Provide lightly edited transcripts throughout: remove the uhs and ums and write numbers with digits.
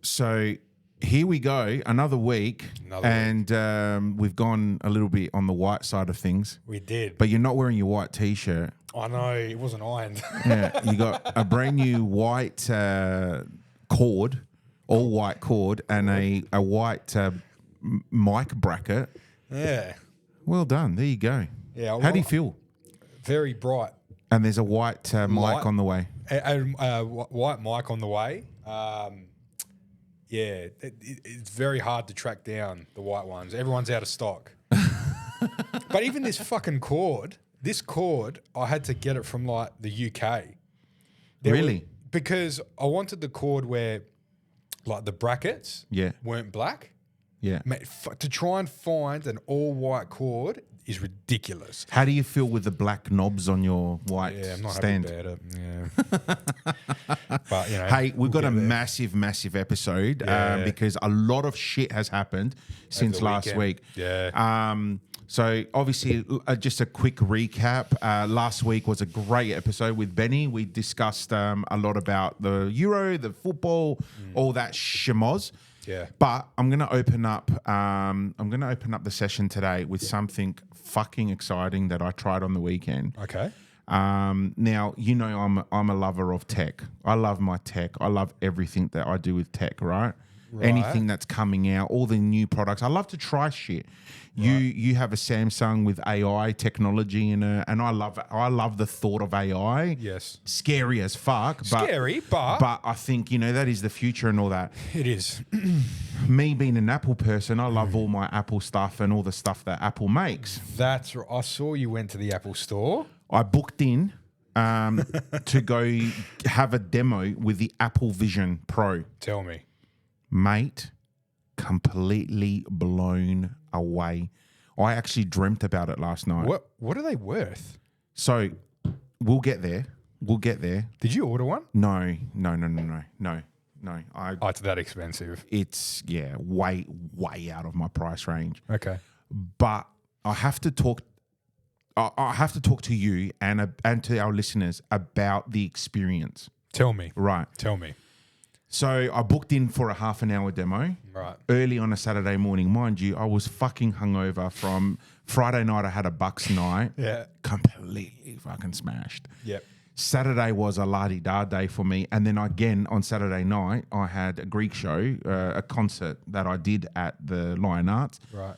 So here we go, another week, and we've gone a little bit on the white side of things. We did. But you're not wearing your white T-shirt. I know, it wasn't ironed. Yeah, you got a brand new white cord, all white cord, and a white mic bracket. Yeah. Well done. There you go. Yeah. How do you feel? Very bright. And there's a white mic on the way. A white mic on the way. Yeah, it's very hard to track down the white ones. Everyone's out of stock. But even this fucking cord, I had to get it from like the UK. Really? Because I wanted the cord where like the brackets weren't black. Yeah. Mate, to try and find an all white cord is ridiculous. How do you feel with the black knobs on your white I'm not stand? happy about it. Yeah. But, you know. Hey, we've got a massive episode because a lot of shit has happened since last week. Yeah. So obviously, just a quick recap. Last week was a great episode with Benny. We discussed a lot about the Euro, the football, all that shimoz. Yeah. But I'm gonna open up. I'm gonna open up the session today with something fucking exciting that I tried on the weekend. Okay. Now you know I'm a lover of tech. I love my tech. I love everything that I do with tech. Right. Anything that's coming out, all the new products. I love to try shit. You have a Samsung with AI technology in it, and I love the thought of AI. Yes. Scary as fuck. Scary, but I think, that is the future and all that. It is. Me being an Apple person, I love all my Apple stuff and all the stuff that Apple makes. That's right. I saw you went to the Apple store. I booked in to go have a demo with the Apple Vision Pro. Tell me. Mate, completely blown away. I actually dreamt about it last night. What are they worth? So we'll get there. Did you order one? No. It's that expensive. It's way out of my price range. Okay. But I have to talk to you and to our listeners about the experience. Tell me. Right. Tell me. So I booked in for a half an hour demo. Right. Early on a Saturday morning. Mind you, I was fucking hungover from Friday night. I had a Bucks night. Yeah. Completely fucking smashed. Yep. Saturday was a la-di-da day for me. And then again on Saturday night, I had a Greek show, a concert that I did at the Lion Arts. Right.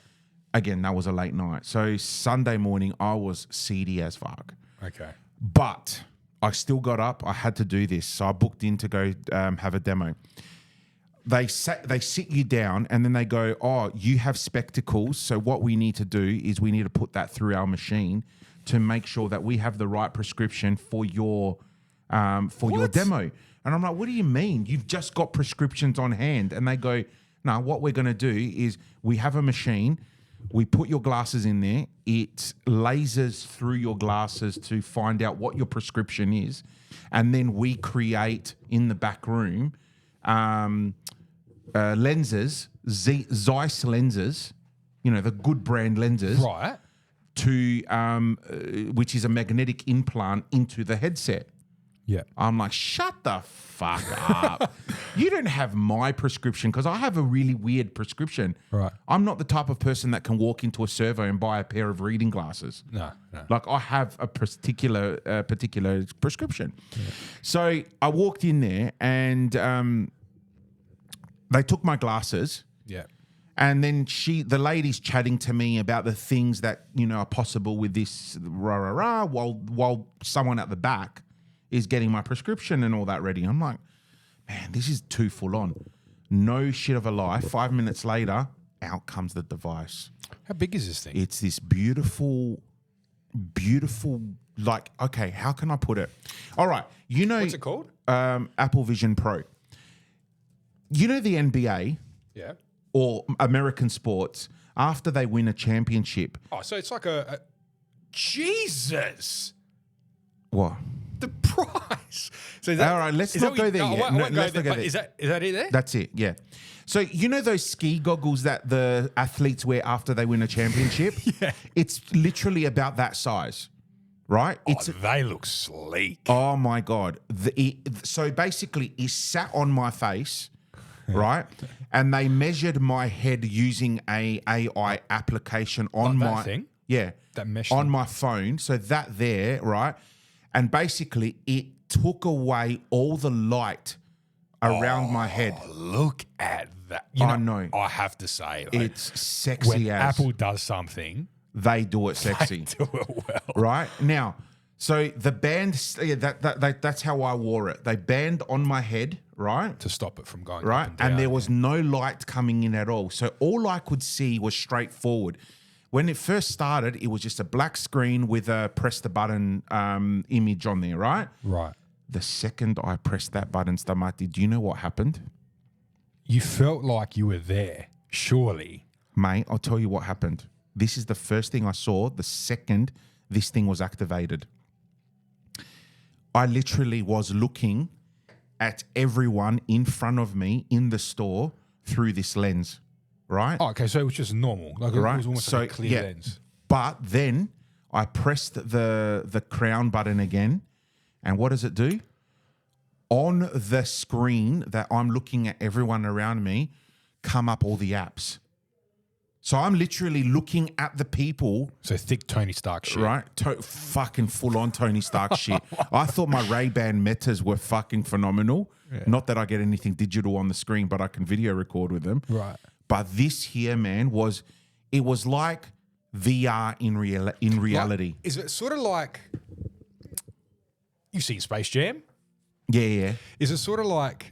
Again, that was a late night. So Sunday morning, I was seedy as fuck. Okay. But I still got up. I had to do this. So I booked in to go have a demo. They sit you down and then they go, oh, you have spectacles. So what we need to do is we need to put that through our machine to make sure that we have the right prescription for your demo. And I'm like, what do you mean? You've just got prescriptions on hand. And they go, no, what we're going to do is we have a machine. We put your glasses in there. It lasers through your glasses to find out what your prescription is. And then we create in the back room lenses, Zeiss lenses, the good brand lenses. Right. Which is a magnetic implant into the headset. Yeah. I'm like, shut the fuck up. You don't have my prescription because I have a really weird prescription. Right. I'm not the type of person that can walk into a servo and buy a pair of reading glasses. No. Like I have a particular prescription. Yeah. So I walked in there and they took my glasses. Yeah. And then the lady's chatting to me about the things that, are possible with this while someone at the back is getting my prescription and all that ready. I'm like, man, this is too full on. No shit of a lie. 5 minutes later, out comes the device. How big is this thing? It's this beautiful, like, okay, how can I put it? All right. What's it called? Apple Vision Pro. The NBA? Yeah. Or American sports, after they win a championship. Oh, so it's like a Jesus. What? The price. So all right, let's not go there yet. Let's not go there. Is that it there? That's it, yeah. So those ski goggles that the athletes wear after they win a championship? Yeah. It's literally about that size, right? They look sleek. Oh, my God. So basically, it sat on my face right? And they measured my head using a AI application on Like that my thing? yeah, That mesh on thing? my phone. So that there, right? And basically it took away all the light around my head. Oh, look at that. I know. I have to say, like, It's sexy when as Apple does something, they do it sexy. they do it well. Right now, so the band that's how I wore it. They band on my head, right? To stop it from going Right, up and down. and there was no light coming in at all. So all I could see was straightforward. When it first started, it was just a black screen with a press the button image on there, right? Right. The second I pressed that button, Stamati, do you know what happened? You felt like you were there, surely. Mate, I'll tell you what happened. This is the first thing I saw the second this thing was activated. I literally was looking at everyone in front of me in the store through this lens, right? Oh, okay, so it was just normal. Like it Right. was almost like a clear lens. But then I pressed the crown button again, and what does it do? On the screen that I'm looking at everyone around me, come up all the apps. So I'm literally looking at the people. So thick Tony Stark shit. Right? Fucking full on Tony Stark shit. I thought my Ray-Ban Metas were fucking phenomenal. Yeah. Not that I get anything digital on the screen, but I can video record with them. Right. But this here, man, was like VR in reality. Like, is it sort of like you've seen Space Jam? Yeah. Is it sort of like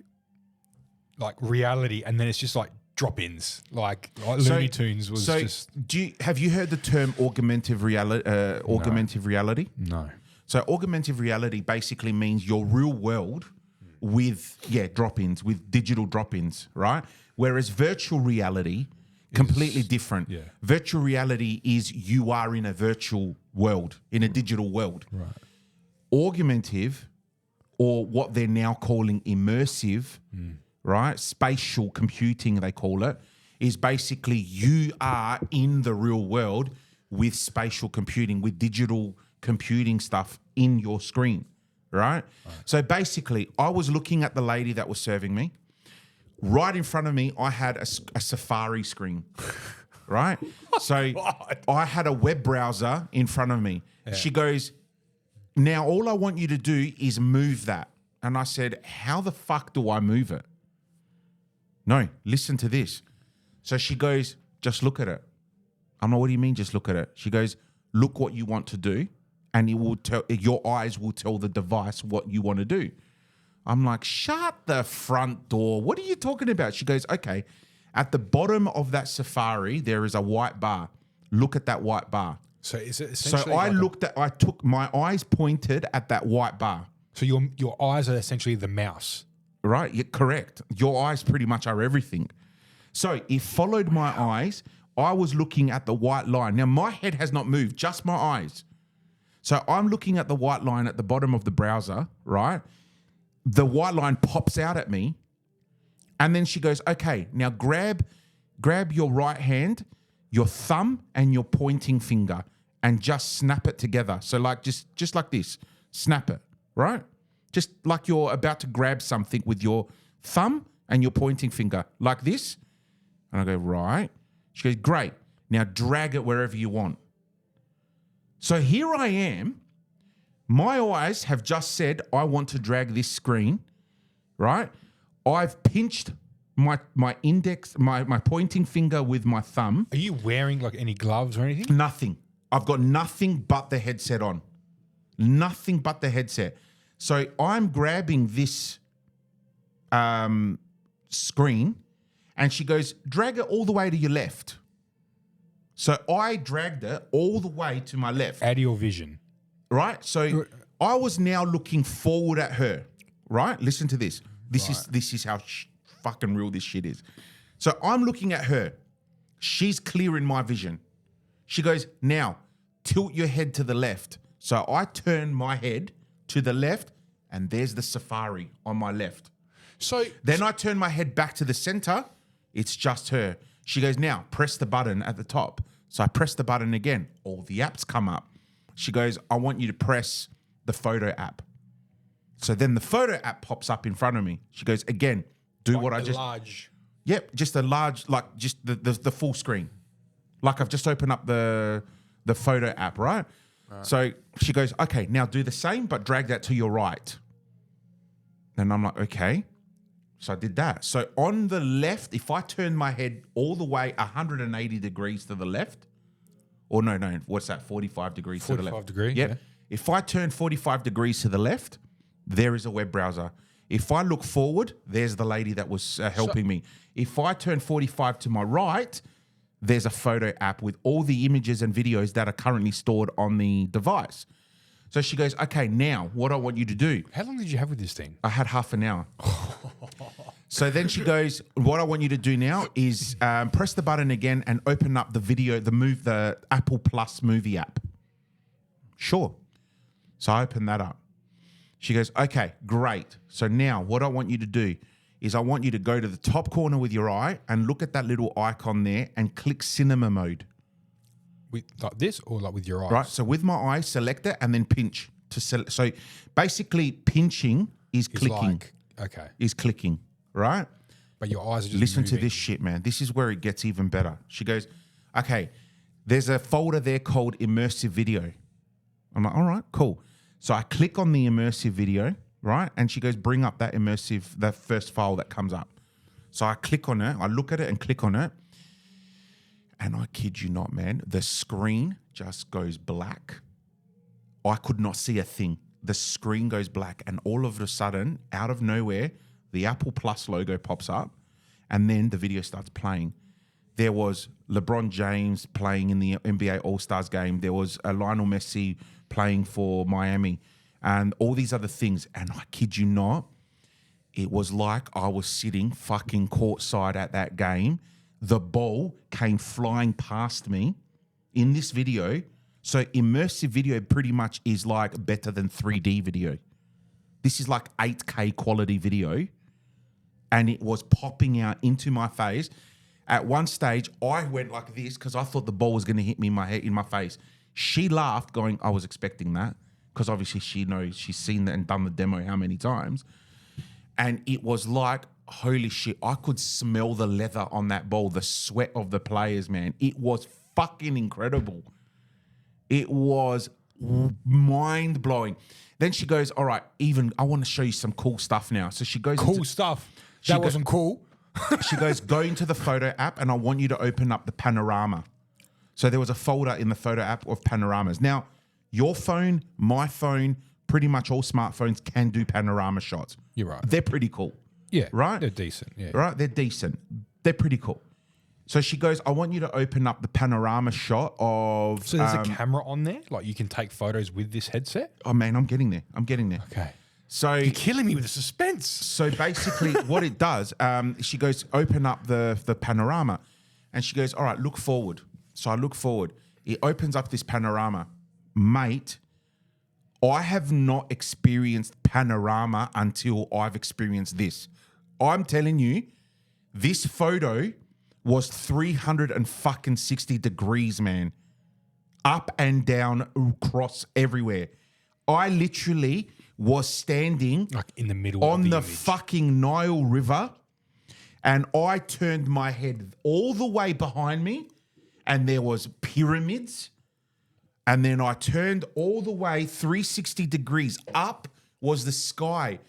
reality, and then it's just like drop-ins, like Looney Tunes was just have you heard the term augmented reality? Augmented reality. no. So augmented reality basically means your real world with drop-ins, with digital drop-ins, right? Whereas virtual reality, completely different. Yeah. Virtual reality is you are in a virtual world, in a digital world. Right. Augmentative, or what they're now calling immersive, right? Spatial computing, they call it, is basically you are in the real world with spatial computing, with digital computing stuff in your screen, right? So basically, I was looking at the lady that was serving me. Right in front of me, I had a Safari screen, right? So I had a web browser in front of me. Yeah. She goes, now all I want you to do is move that. And I said, how the fuck do I move it? No, listen to this. So she goes, just look at it. I'm like, what do you mean just look at it? She goes, look what you want to do, and it will tell, your eyes will tell the device what you want to do. I'm like, shut the front door. What are you talking about? She goes, okay, at the bottom of that Safari, there is a white bar. Look at that white bar. So is it essentially? So I took my eyes pointed at that white bar. So your eyes are essentially the mouse. Right? You're correct. Your eyes pretty much are everything. So it followed my eyes. I was looking at the white line. Now my head has not moved, just my eyes. So I'm looking at the white line at the bottom of the browser, right? The white line pops out at me. And then she goes, okay, now grab your right hand, your thumb and your pointing finger, and just snap it together. So like just like this, snap it, right? Just like you're about to grab something with your thumb and your pointing finger, like this. And I go, right. She goes, great. Now drag it wherever you want. So here I am. My eyes have just said, I want to drag this screen, right? I've pinched my index, my pointing finger with my thumb. Are you wearing like any gloves or anything? Nothing. I've got nothing but the headset on. Nothing but the headset. So I'm grabbing this screen, and she goes, drag it all the way to your left. So I dragged it all the way to my left. Out of your vision. Right? So I was now looking forward at her. Right? Listen to this. This is how fucking real this shit is. So I'm looking at her. She's clear in my vision. She goes, now tilt your head to the left. So I turn my head to the left, and there's the Safari on my left. So then I turn my head back to the center. It's just her. She goes, now press the button at the top. So I press the button again. All the apps come up. She goes, I want you to press the photo app. So then the photo app pops up in front of me. She goes, again, do Like what I a just. large. Yep, just a large, like just the full screen. Like I've just opened up the photo app, right? So she goes, okay, now do the same, but drag that to your right. And I'm like, okay. So I did that. So on the left, if I turn my head all the way 180 degrees to the left, or no, what's that? 45 degrees to the left. 45 degree, Yep. yeah. If I turn 45 degrees to the left, there is a web browser. If I look forward, there's the lady that was helping me. If I turn 45 to my right, there's a photo app with all the images and videos that are currently stored on the device. So she goes, okay, now what I want you to do. How long did you have with this thing? I had half an hour. So then she goes, what I want you to do now is press the button again and open up the video, the Apple Plus movie app. Sure. So I open that up. She goes, okay, great. So now what I want you to do is I want you to go to the top corner with your eye and look at that little icon there and click cinema mode. With like this or like with your eyes? Right. So with my eye, select it and then pinch to select. So basically pinching is clicking. Okay. Is clicking, right? But your eyes are just Listen to moving. this shit, man. This is where it gets even better. She goes, okay, there's a folder there called immersive video. I'm like, all right, cool. So I click on the immersive video, right? And she goes, bring up that first file that comes up. So I click on it, I look at it and click on it. And I kid you not, man, the screen just goes black. I could not see a thing. The screen goes black. And all of a sudden, out of nowhere, the Apple Plus logo pops up. And then the video starts playing. There was LeBron James playing in the NBA All-Stars game. There was Lionel Messi playing for Miami and all these other things. And I kid you not, it was like I was sitting fucking courtside at that game. The ball came flying past me in this video. So immersive video pretty much is like better than 3D video. This is like 8K quality video. And it was popping out into my face. At one stage, I went like this because I thought the ball was going to hit me in my face. She laughed, going, I was expecting that. Because obviously she knows, she's seen that and done the demo how many times. And it was like, holy shit, I could smell the leather on that ball, the sweat of the players, man. It was fucking incredible. It was mind-blowing. Then she goes, all right, I want to show you some cool stuff now. So she goes... Cool stuff. That wasn't cool. She goes, go into the photo app and I want you to open up the panorama. So there was a folder in the photo app of panoramas. Now, your phone, my phone, pretty much all smartphones can do panorama shots. You're right. They're pretty cool. Yeah. Right? They're decent. Yeah. Right? They're decent. They're pretty cool. So she goes, I want you to open up the panorama shot of... So there's a camera on there? Like you can take photos with this headset? Oh, man, I'm getting there. Okay. So You're killing me with the suspense. So basically what it does, she goes, open up the panorama. And she goes, all right, look forward. So I look forward. It opens up this panorama. Mate, I have not experienced panorama until I've experienced this. I'm telling you, this photo was 360 degrees, man. Up and down, across everywhere. I literally was standing Like in the middle on of the the image. fucking Nile River, and I turned my head all the way behind me, and there was pyramids, and then I turned all the way 360 degrees. Up was the sky,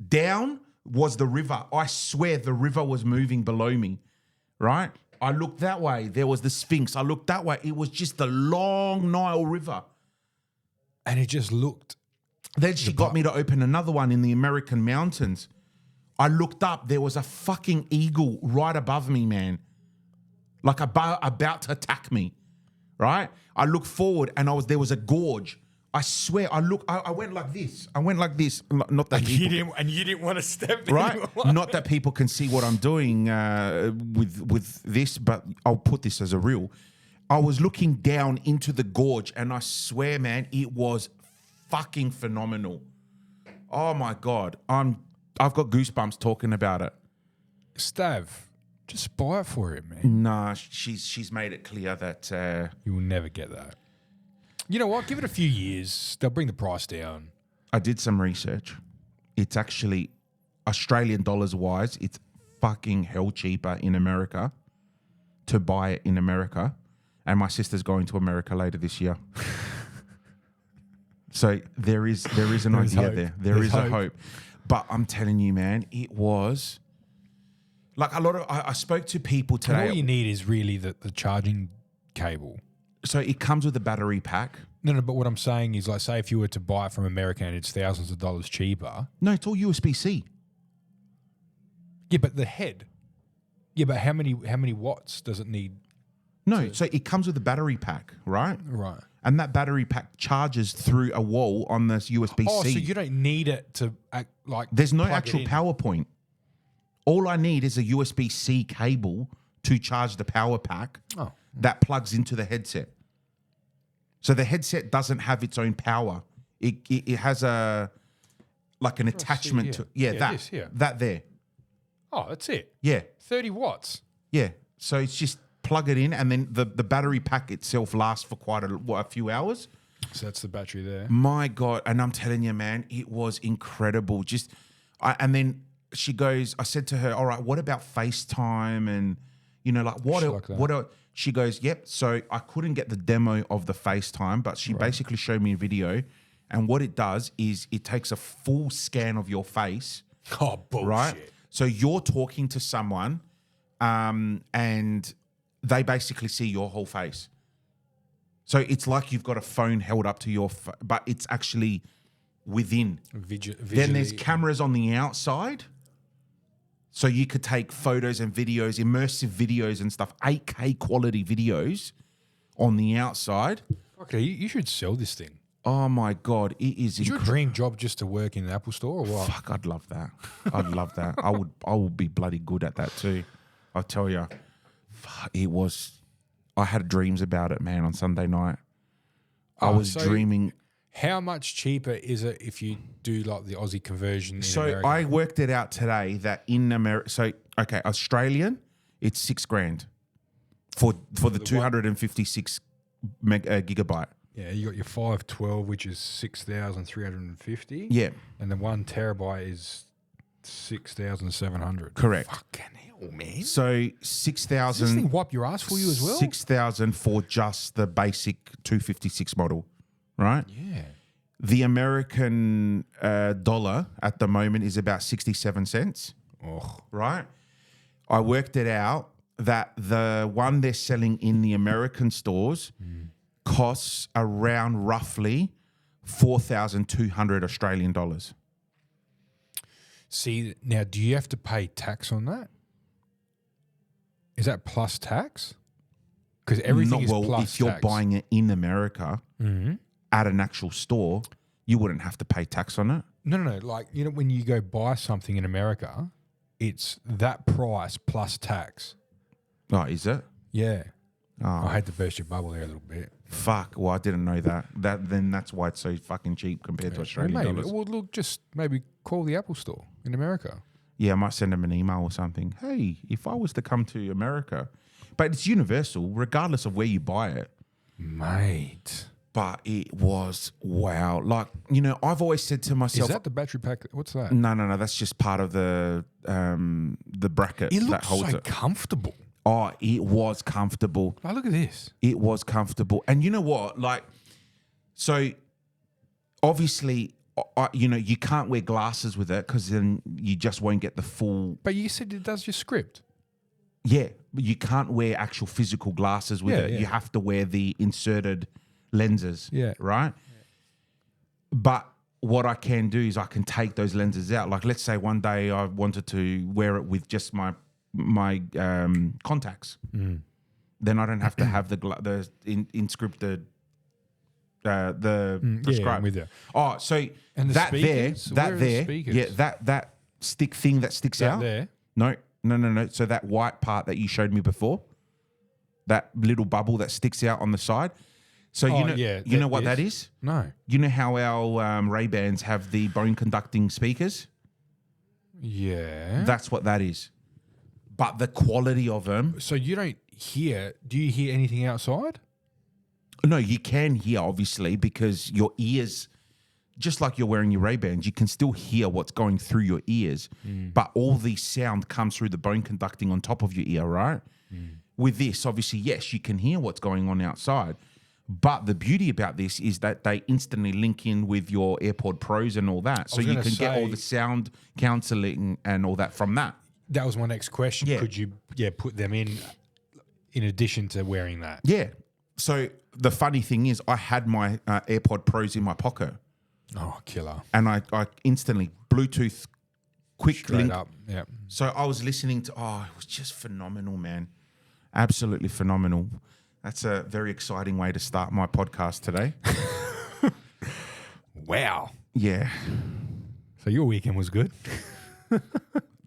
down was the river. I swear the river was moving below me, right? I looked that way, there was the Sphinx. I looked that way, it was just the long Nile River. And it just looked... Then she got me to open another one in the American mountains. I looked up, there was a fucking eagle right above me, man. Like about to attack me, right? I looked forward and there was a gorge. I swear, I went like this. I went like this. Not that You didn't want to step in. right? Not that people can see what I'm doing with this, but I'll put this as a reel. I was looking down into the gorge and I swear, man, it was fucking phenomenal. Oh my God. I've got goosebumps talking about it. Stav, just buy it for him, man. Nah, she's made it clear that You will never get that. You know what? Give it a few years. They'll bring the price down. I did some research. It's actually Australian dollars wise, it's fucking hell cheaper in America to buy it in America. And my sister's going to America later this year. So there is an idea hope. there. There There's is a hope. But I'm telling you, man, it was like a lot of. I spoke to people And today. all you need is really the charging cable. So it comes with a battery pack. No, but what I'm saying is, like, say if you were to buy it from America and it's thousands of dollars cheaper. No, it's all USB-C. Yeah, but the head. Yeah, but how many watts does it need? No, so it comes with a battery pack, right? Right. And that battery pack charges through a wall on this USB-C. Oh, so you don't need it to act like. There's no plug it actual in. power point. All I need is a USB-C cable to charge the power pack that plugs into the headset. So the headset doesn't have its own power. It has an attachment to that there. Oh, that's it. Yeah. 30 watts. Yeah. So it's just plug it in, and then the battery pack itself lasts for quite a few hours. So that's the battery there. My God. And I'm telling you, man, it was incredible. And then she goes, I said to her, all right, what about FaceTime? And, she goes, yep. So I couldn't get the demo of the FaceTime, but she basically showed me a video. And what it does is it takes a full scan of your face. Oh, bullshit. Right? So you're talking to someone and they basically see your whole face. So it's like you've got a phone held up to your but it's actually within. Then there's cameras on the outside. So you could take photos and videos, immersive videos and stuff, 8K quality videos on the outside. Okay, you should sell this thing. Oh my God, it is. Is your dream job just to work in the Apple Store or what? Fuck, I'd love that. I'd love that. I would be bloody good at that too. I'll tell you. It was. I had dreams about it, man. On Sunday night, I was dreaming. How much cheaper is it if you do like the Aussie conversion? So America? I worked it out today that in America. So okay, Australian, it's $6,000 for the 256 gigabyte. Yeah, you got your 512, which is 6,350. Yeah, and the 1 terabyte is 6,700. correct. Fucking hell, man! So Does 6,000. this thing wipe your ass for you as well? 6,000 for just the basic 256 model, right? Yeah. The American dollar at the moment is about 67 cents, right? I worked it out that the one they're selling in the American stores costs around roughly 4,200 Australian dollars. See, now, do you have to pay tax on that? Is that plus tax? Because everything is plus tax. If you're buying it in America at an actual store, you wouldn't have to pay tax on it. No. Like, when you go buy something in America, it's that price plus tax. Oh, is it? Yeah. Oh. I had to burst your bubble there a little bit. Fuck. Well, I didn't know that. Then that's why it's so fucking cheap compared to Australian dollars. Well, look, just maybe call the Apple Store in America. Yeah, I might send them an email or something. Hey, if I was to come to America, but it's universal, regardless of where you buy it, mate. But it was wow. Like, I've always said to myself, is that the battery pack? What's that? No. That's just part of the bracket It looks that holds so it. Comfortable. Oh, it was comfortable. Oh, look at this. It was comfortable. And you know what? Like, so obviously, you can't wear glasses with it because then you just won't get the full. But you said it does your script. Yeah, but you can't wear actual physical glasses with it. Yeah. You have to wear the inserted lenses. Yeah. Right? Yeah. But what I can do is I can take those lenses out. Like, let's say one day I wanted to wear it with just my contacts. Then I don't have to have the inscripted the prescribed. with you. Oh, so And the that speakers? there, Where are that the there, speakers? yeah, that stick thing that sticks That out there? No. So that white part that you showed me before, that little bubble that sticks out on the side. So you know what that is? No. You know how our Ray-Bans have the bone conducting speakers? Yeah. That's what that is. But the quality of them. So you don't hear, do you hear anything outside? No, you can hear, obviously, because your ears just like you're wearing your Ray-Bans, you can still hear what's going through your ears, but all the sound comes through the bone conducting on top of your ear, right? With this, obviously, yes, you can hear what's going on outside, but the beauty about this is that they instantly link in with your AirPod Pros and all that, so you can get all the sound counseling and all that from that. That was my next question. Yeah. Could you put them in addition to wearing that? Yeah. So the funny thing is I had my AirPod Pros in my pocket. Oh, killer. And I instantly Bluetooth quick Straight link. up. Yeah. So I was listening to, it was just phenomenal, man. Absolutely phenomenal. That's a very exciting way to start my podcast today. Wow. Yeah. So your weekend was good?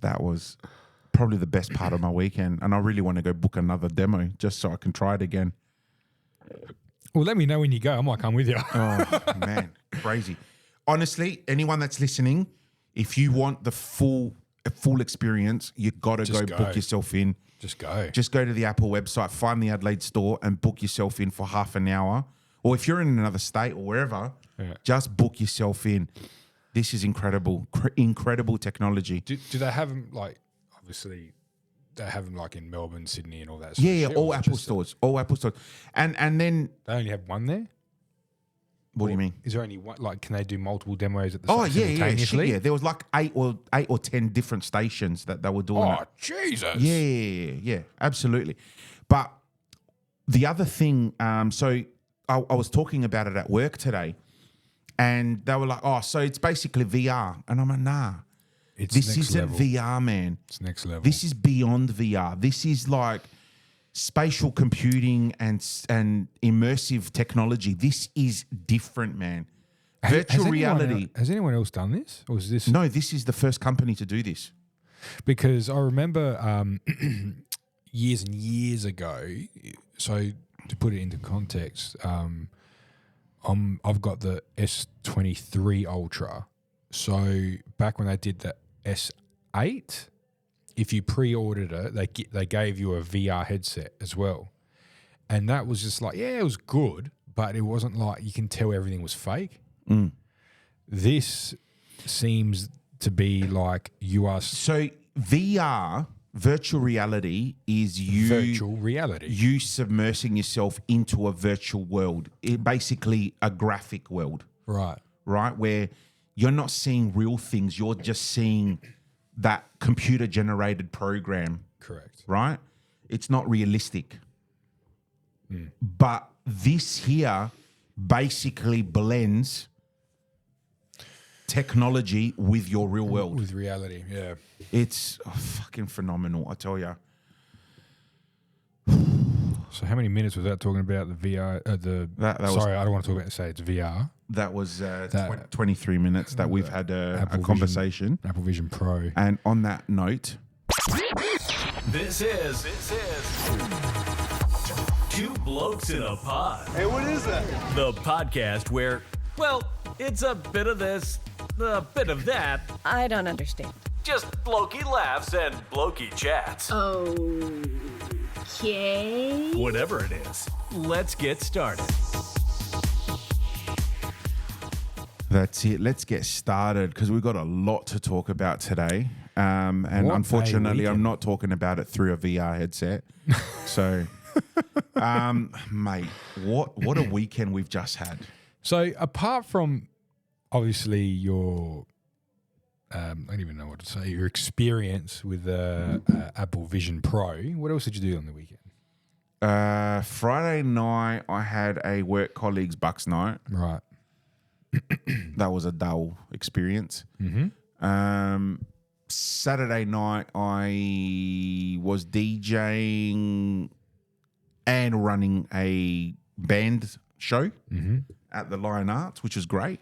That was probably the best part of my weekend. And I really want to go book another demo just so I can try it again. Well, let me know when you go. I might come with you. Oh, man. Crazy. Honestly, anyone that's listening, if you want the full experience, you got to go book yourself in. Just go. Just go to the Apple website, find the Adelaide store and book yourself in for half an hour. Or if you're in another state or wherever, just book yourself in. This is incredible. Incredible technology. Do they have them, like, obviously, they have them like in Melbourne, Sydney and all that? Yeah, all Apple stores. All Apple stores. And then... They only have one there? What do you mean? Is there only one? Like, can they do multiple demos at the simultaneously? Yeah. There was like 8 or 10 different stations that they were doing. Oh, Jesus. Yeah, absolutely. But the other thing, so I was talking about it at work today, and they were like, so it's basically VR. And I'm like, nah. This isn't VR, man. It's next level. This is beyond VR. This is like spatial computing and immersive technology. This is different, man. Virtual reality. Has anyone else done this? Or is this? No, this is the first company to do this. Because I remember years and years ago, so to put it into context, I've got the S23 Ultra. So back when they did the S8, if you pre-ordered it, they gave you a VR headset as well. And that was just like, it was good, but it wasn't like you can tell everything was fake. This seems to be like you are... So VR, virtual reality, is you submersing yourself into a virtual world. Basically a graphic world. Right. Where you're not seeing real things. You're just seeing that computer-generated program. Correct. Right? It's not realistic. But this here basically blends technology with your real world. With reality, yeah. It's fucking phenomenal, I tell you. So how many minutes was that talking about the VR? Sorry, I don't want to talk about it's VR. That was 23 minutes that we've had a conversation. Apple Vision Pro. And on that note... This is Two Blokes in a Pod. Hey, what is that? The podcast where, well, it's a bit of this, a bit of that. I don't understand. Just blokey laughs and blokey chats. Okay. Whatever it is, let's get started. That's it. Let's get started because we've got a lot to talk about today. And unfortunately, I'm not talking about it through a VR headset. So, mate, what a weekend we've just had. So apart from obviously your, I don't even know what to say, your experience with Apple Vision Pro, what else did you do on the weekend? Friday night, I had a work colleagues Bucks night. Right. That was a dull experience. Saturday night, I was DJing and running a band show at the Lion Arts, which was great.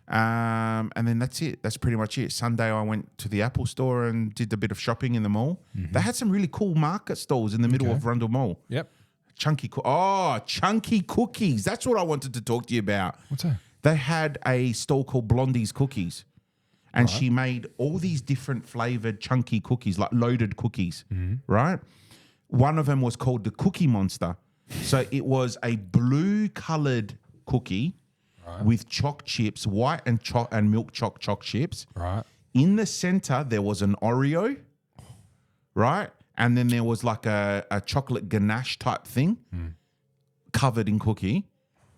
And then that's it. That's pretty much it. Sunday, I went to the Apple store and did a bit of shopping in the mall. They had some really cool market stalls in the middle of Rundle Mall. Yep. Chunky cookies. That's what I wanted to talk to you about. What's that? They had a stall called Blondie's Cookies. And she made all these different flavored chunky cookies, like loaded cookies, right? One of them was called the Cookie Monster. So it was a blue colored cookie with choc chips, white and milk choc chips. Right. In the center, there was an Oreo, right? And then there was like a chocolate ganache type thing covered in cookie.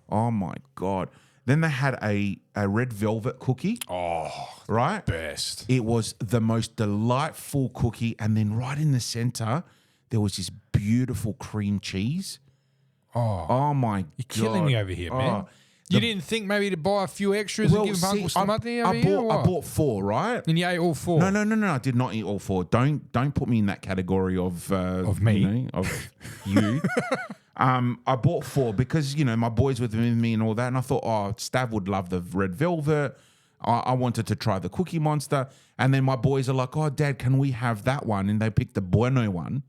Oh, my God. Then they had a red velvet cookie. Oh, right? best. It was the most delightful cookie. And then right in the center, there was this beautiful cream cheese. Oh my God. You're killing me over here, man. Oh, You didn't think maybe to buy a few extras and give them Uncle Stamati over here? I bought 4, right? And you ate all 4? No. I did not eat all 4. Don't put me in that category of me. you know, of you. I bought 4 because, you know, my boys were with me and all that. And I thought, Stav would love the red velvet. I wanted to try the Cookie Monster. And then my boys are like, Dad, can we have that one? And they picked the Bueno one.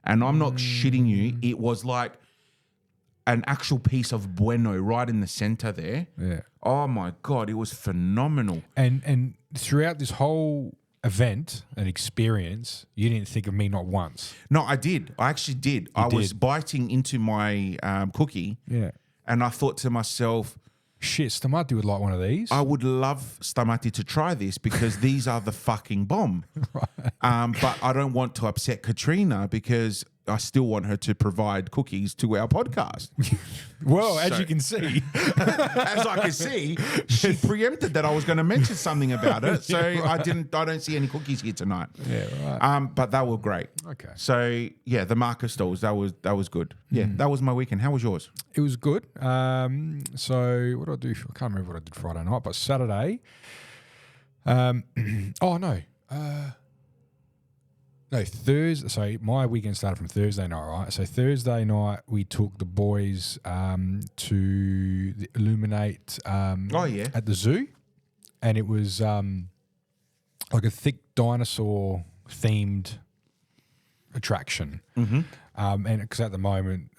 And I'm not shitting you. It was like an actual piece of Bueno right in the center there. Yeah. Oh, my God. It was phenomenal. And throughout this whole event and experience, you didn't think of me not once. No, I did. I actually did. I was biting into my cookie. Yeah. And I thought to myself, shit, Stamati would like one of these. I would love Stamati to try this because these are the fucking bomb. Right. But I don't want to upset Katrina because I still want her to provide cookies to our podcast. Well, as you can see. As I can see, she preempted that I was going to mention something about it. So I don't see any cookies here tonight. Yeah, right. But they were great. Okay. So yeah, the Marcus stalls, that was good. Yeah, that was my weekend. How was yours? It was good. So what did I do? I can't remember what I did Friday night, but Saturday. No, Thursday. So my weekend started from Thursday night, right? So Thursday night we took the boys to the Illuminate at the zoo, and it was like a thick dinosaur themed attraction. Mm-hmm. And because at the moment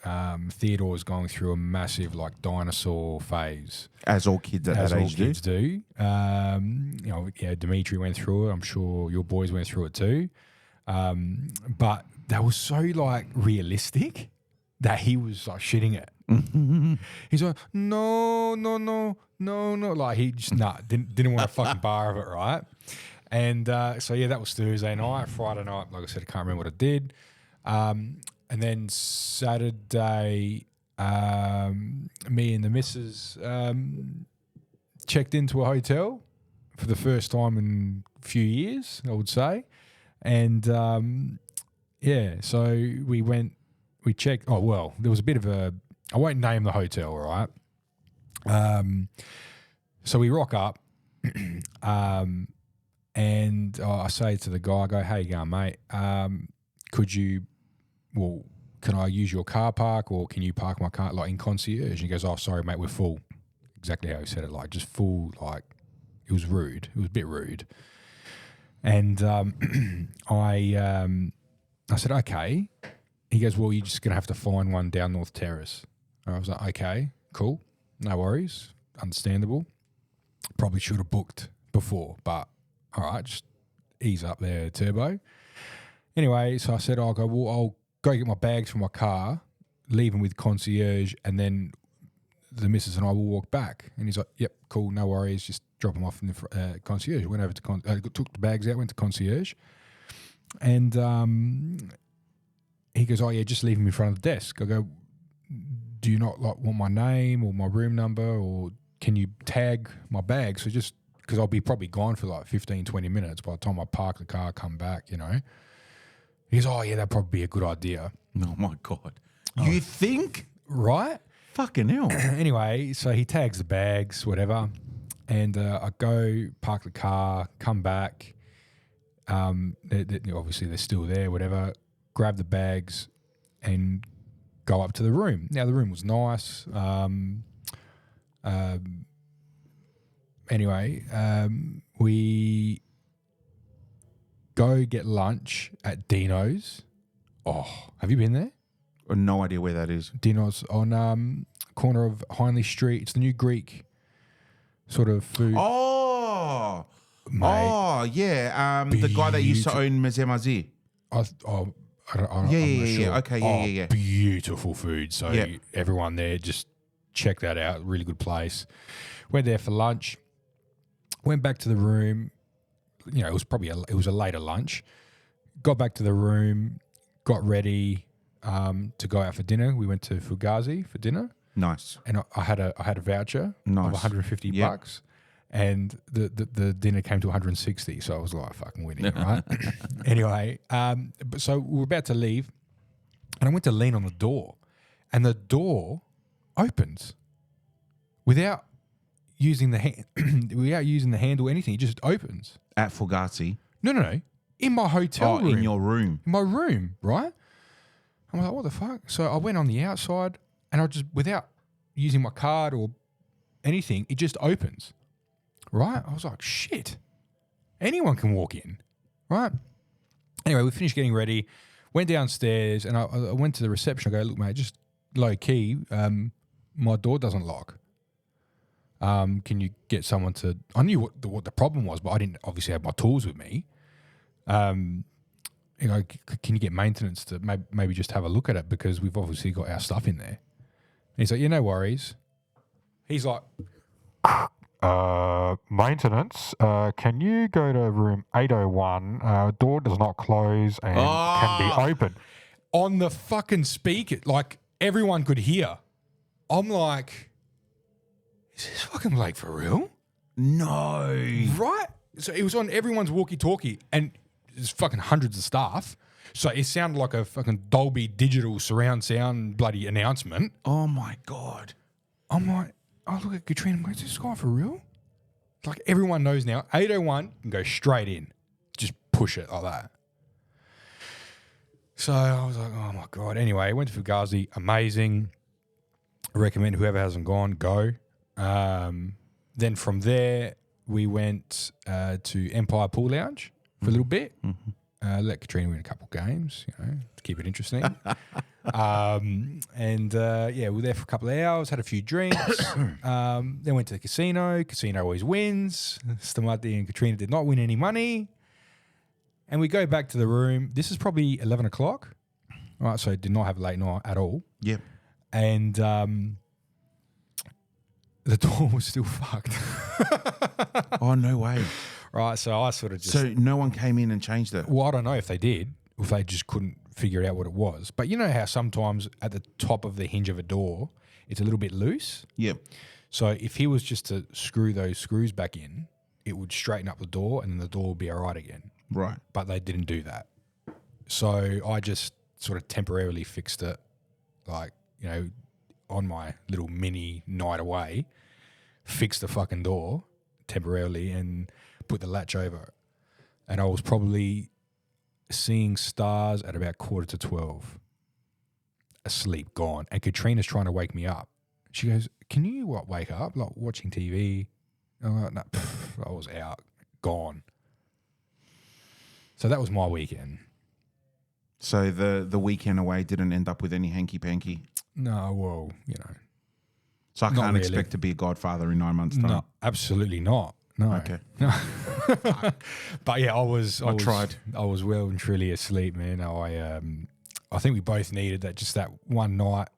Theodore is going through a massive like dinosaur phase, as all kids at that age do. You know, yeah, Dimitri went through it. I'm sure your boys went through it too. But that was so like realistic that he was like shitting it. He's like, no. Like he just didn't want a fucking bar of it, right? And so yeah, that was Thursday night. Friday night, like I said, I can't remember what I did. And then Saturday, me and the missus checked into a hotel for the first time in a few years, I would say. And so we checked. Oh, well, there was a bit of I won't name the hotel, right? So we rock up, and I say to the guy, I go, hey, you going, mate? Can I use your car park or can you park my car like in concierge? And he goes, oh, sorry, mate, we're full. Exactly how he said it, like just full, like it was rude. It was a bit rude. And I said, okay. He goes, well, you're just going to have to find one down North Terrace. And I was like, okay, cool. No worries. Understandable. Probably should have booked before, but all right, just ease up there, Turbo. Anyway, so I said, I'll go get my bags from my car, leave them with concierge, and then the missus and I will walk back. And he's like, yep, cool, no worries, just drop them off in the concierge. Went over to took the bags out, went to concierge, and he goes, oh yeah, just leave them in front of the desk. I go, do you not like want my name or my room number, or can you tag my bag? So just because I'll be probably gone for like 15, 20 minutes by the time I park the car, come back, you know. He goes, oh yeah, that'd probably be a good idea. Oh my God. You think? Right? Fucking hell. Anyway, so he tags the bags, whatever. And I go park the car, come back. Obviously, they're still there, whatever. Grab the bags and go up to the room. Now, the room was nice. Anyway, we go get lunch at Dino's. Oh, have you been there? No idea where that is. Dino's on corner of Hindley Street. It's the new Greek sort of food. Oh, mate, yeah. The guy that used to own Mazemazi. I'm not sure. Okay, yeah. Beautiful food. So everyone there just check that out. Really good place. Went there for lunch. Went back to the room. You know, it was a later lunch. Got back to the room. Got ready to go out for dinner. We went to Fugazi for dinner. Nice. And I had a voucher of $150 bucks, and the dinner came to $160. So I was like, fucking winning, right? Anyway, so we were about to leave, and I went to lean on the door, and the door opens without using the handle or anything. It just opens. At Fugazi? No. In my hotel room. In your room. In my room, right? I'm like, what the fuck? So I went on the outside, and I just, without using my card or anything, it just opens, right? I was like, shit, anyone can walk in, right? Anyway, we finished getting ready, went downstairs, and I went to the reception. I go, look, mate, just low key, my door doesn't lock. Can you get someone to? I knew what the problem was, but I didn't obviously have my tools with me. You know, can you get maintenance to maybe just have a look at it, because we've obviously got our stuff in there. And he's like, yeah, no worries. He's like, maintenance. Can you go to room 801? Door does not close and can be open. On the fucking speaker, like everyone could hear. I'm like, is this fucking Blake for real? No. Right? So it was on everyone's walkie-talkie, and there's fucking hundreds of staff. So it sounded like a fucking Dolby Digital surround sound bloody announcement. Oh, my God. I'm like, I look at Katrina, I'm like, is this guy for real? Like everyone knows now, 801 can go straight in. Just push it like that. So I was like, oh, my God. Anyway, I went to Fugazi. Amazing. I recommend whoever hasn't gone, go. Then from there, we went to Empire Pool Lounge for a little bit. Mm-hmm. Let Katrina win a couple games, you know, to keep it interesting. We were there for a couple of hours, had a few drinks. Then went to the casino. Casino always wins. Stamati and Katrina did not win any money. And we go back to the room. This is probably 11 o'clock. All right, so did not have a late night at all. Yep. And the door was still fucked. Oh, no way. Right, so I sort of just... So no one came in and changed it? Well, I don't know if they did, if they just couldn't figure out what it was. But you know how sometimes at the top of the hinge of a door, it's a little bit loose? Yep. So if he was just to screw those screws back in, it would straighten up the door and then the door would be all right again. Right. But they didn't do that. So I just sort of temporarily fixed it, like, you know, on my little mini night away, fixed the fucking door temporarily and put the latch over it. And I was probably seeing stars at about 11:45, asleep, gone. And Katrina's trying to wake me up. She goes, can you wake up, like watching TV? I'm like, no, I was out, gone. So that was my weekend. So the weekend away didn't end up with any hanky-panky? No, well, you know. So I Not can't really. expect to be a godfather in 9 months' time? No, absolutely not. No. Okay. No. But yeah, I tried. I was well and truly asleep, man. I think we both needed that one night,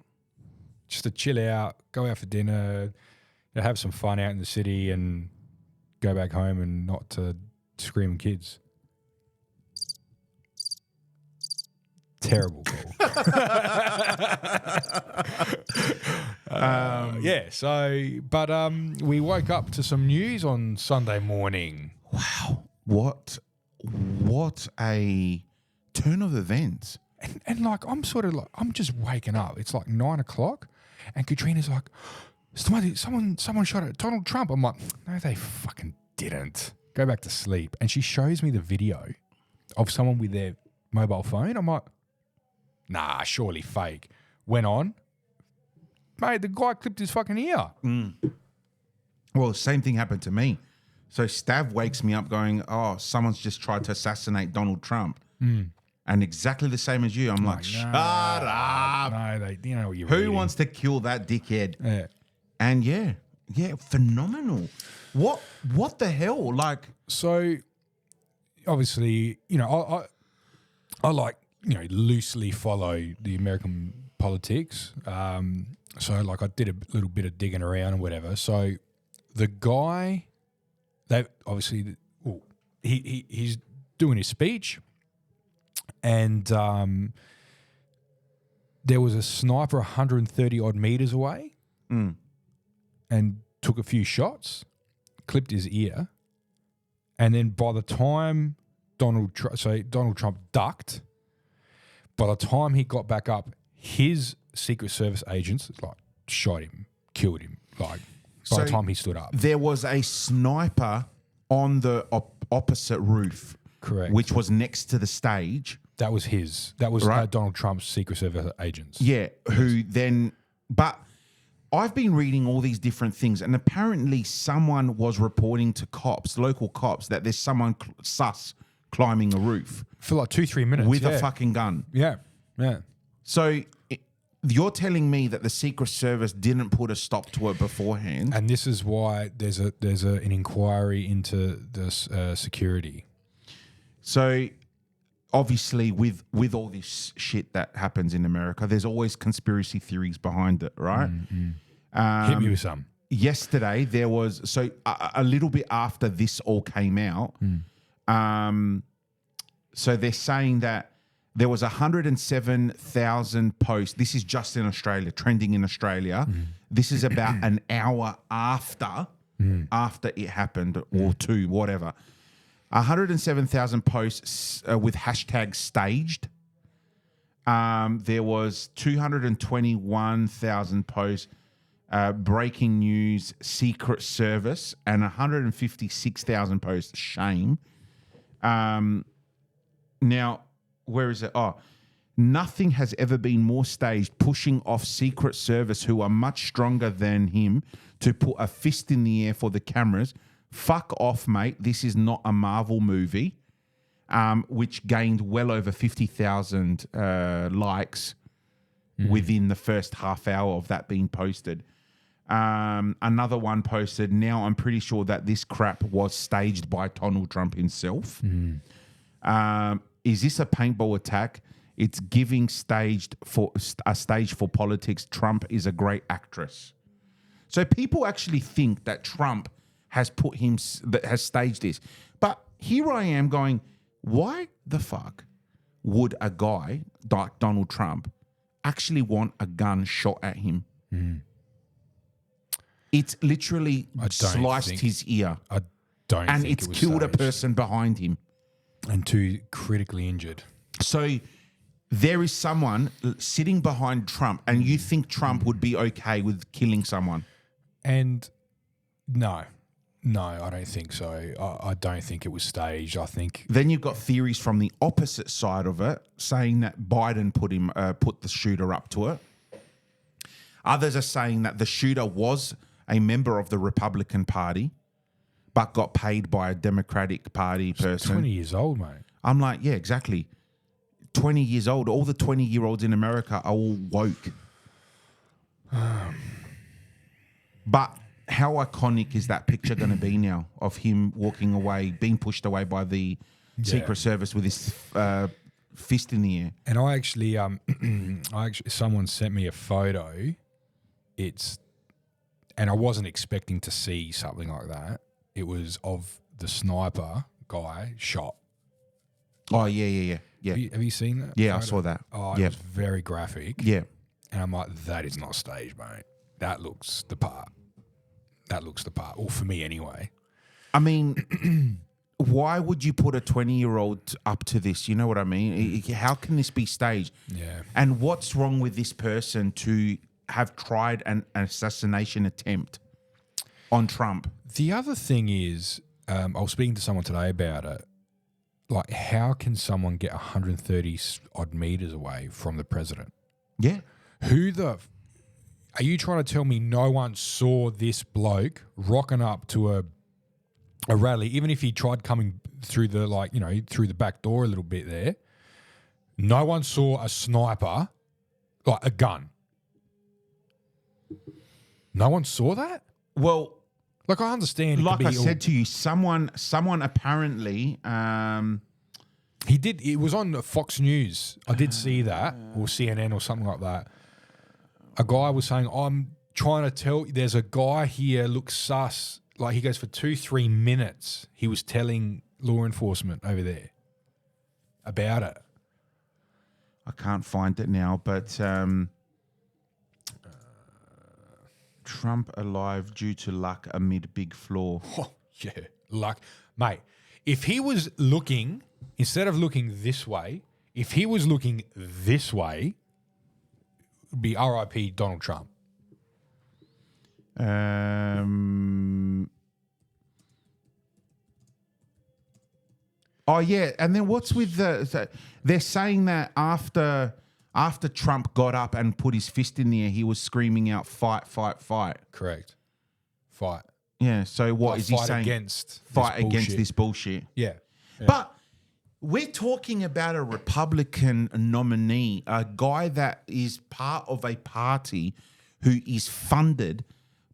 just to chill out, go out for dinner, you know, have some fun out in the city, and go back home and not to screaming kids. Terrible call. We woke up to some news on Sunday morning. Wow. What a turn of events. And like, I'm just waking up. It's like 9 o'clock, and Katrina's like, someone shot at Donald Trump. I'm like, no, they fucking didn't. Go back to sleep. And she shows me the video of someone with their mobile phone. I'm like, nah, surely fake. Went on. Mate, the guy clipped his fucking ear. Mm. Well, same thing happened to me. So Stav wakes me up going, oh, someone's just tried to assassinate Donald Trump. Mm. And exactly the same as you. I'm like, shut up. No, you know what you're Who reading. wants to kill that dickhead? Yeah. And yeah, phenomenal. What the hell? Like, so obviously, you know, I like loosely follow the American politics. So like I did a little bit of digging around and whatever. So the guy, they obviously, he's doing his speech, and there was a sniper 130 odd meters away, and took a few shots, clipped his ear, and then by the time Donald Trump ducked, by the time he got back up, his Secret Service agents shot him, killed him. By the time he stood up, there was a sniper on the opposite roof, correct, which was next to the stage. That was right? Donald Trump's Secret Service agents. Yeah, who then? But I've been reading all these different things, and apparently someone was reporting to cops, local cops, that there's someone sus climbing a roof for like 2-3 minutes with a fucking gun. Yeah. So you're telling me that the Secret Service didn't put a stop to it beforehand? And this is why there's an inquiry into this security. So obviously with all this shit that happens in America, there's always conspiracy theories behind it, right? Hit me with some. Yesterday there was, a little bit after this all came out, so they're saying that there was 107,000 posts. This is just in Australia, trending in Australia. This is about an hour after it happened, or two, whatever. 107,000 posts with hashtag staged. There was 221,000 posts breaking news, Secret Service, and 156,000 posts shame. Now, where is it? Oh, nothing has ever been more staged, pushing off Secret Service, who are much stronger than him, to put a fist in the air for the cameras. Fuck off, mate. This is not a Marvel movie, which gained well over 50,000 likes within the first half hour of that being posted. Another one posted, now I'm pretty sure that this crap was staged by Donald Trump himself. Is this a paintball attack? It's giving a stage for politics. Trump is a great actress. So people actually think that Trump has has staged this. But here I am going, why the fuck would a guy like Donald Trump actually want a gun shot at him? It's literally sliced his ear. I don't and think it's it was killed staged. a person behind him. And 2 critically injured. So there is someone sitting behind Trump, and you think Trump would be okay with killing someone? And no, I don't think so. I don't think it was staged. I think Then you've got theories from the opposite side of it saying that Biden put the shooter up to it. Others are saying that the shooter was a member of the Republican Party, but got paid by a Democratic Party person. 20 years old, mate. I'm like, yeah, exactly. 20 years old. All the 20-year-olds in America are all woke. But how iconic is that picture going to be now of him walking away, being pushed away by the Secret Service with his fist in the air? And I actually, someone sent me a photo. And I wasn't expecting to see something like that. It was of the sniper guy shot. Oh, yeah. Have you seen that? Yeah, photo? I saw that. Oh, it was very graphic. Yeah. And I'm like, that is not staged, mate. That looks the part. Or for me anyway. I mean, why would you put a 20-year-old up to this? You know what I mean? How can this be staged? Yeah. And what's wrong with this person to have tried an assassination attempt on Trump? The other thing is, I was speaking to someone today about it. Like, how can someone get 130 odd meters away from the president? Yeah. Are you trying to tell me no one saw this bloke rocking up to a rally, even if he tried coming through through the back door a little bit there? No one saw a sniper, like a gun. No one saw that? Well, I understand. Like I said to you, someone apparently He did. It was on Fox News. I did see that, or CNN or something like that. A guy was saying, I'm trying to tell you, there's a guy here, looks sus. Like he goes for 2-3 minutes. He was telling law enforcement over there about it. I can't find it now, but Trump alive due to luck amid big flaw. Oh, yeah. Luck. Mate, if he was looking, instead of looking this way, if he was looking this way, it would be RIP Donald Trump. Oh yeah, and then what's with they're saying that after Trump got up and put his fist in the air, he was screaming out "fight, fight, fight." Correct. Fight. Yeah. So what Like is he fight saying? against Fight this against bullshit. this bullshit. Yeah. But we're talking about a Republican nominee, a guy that is part of a party who is funded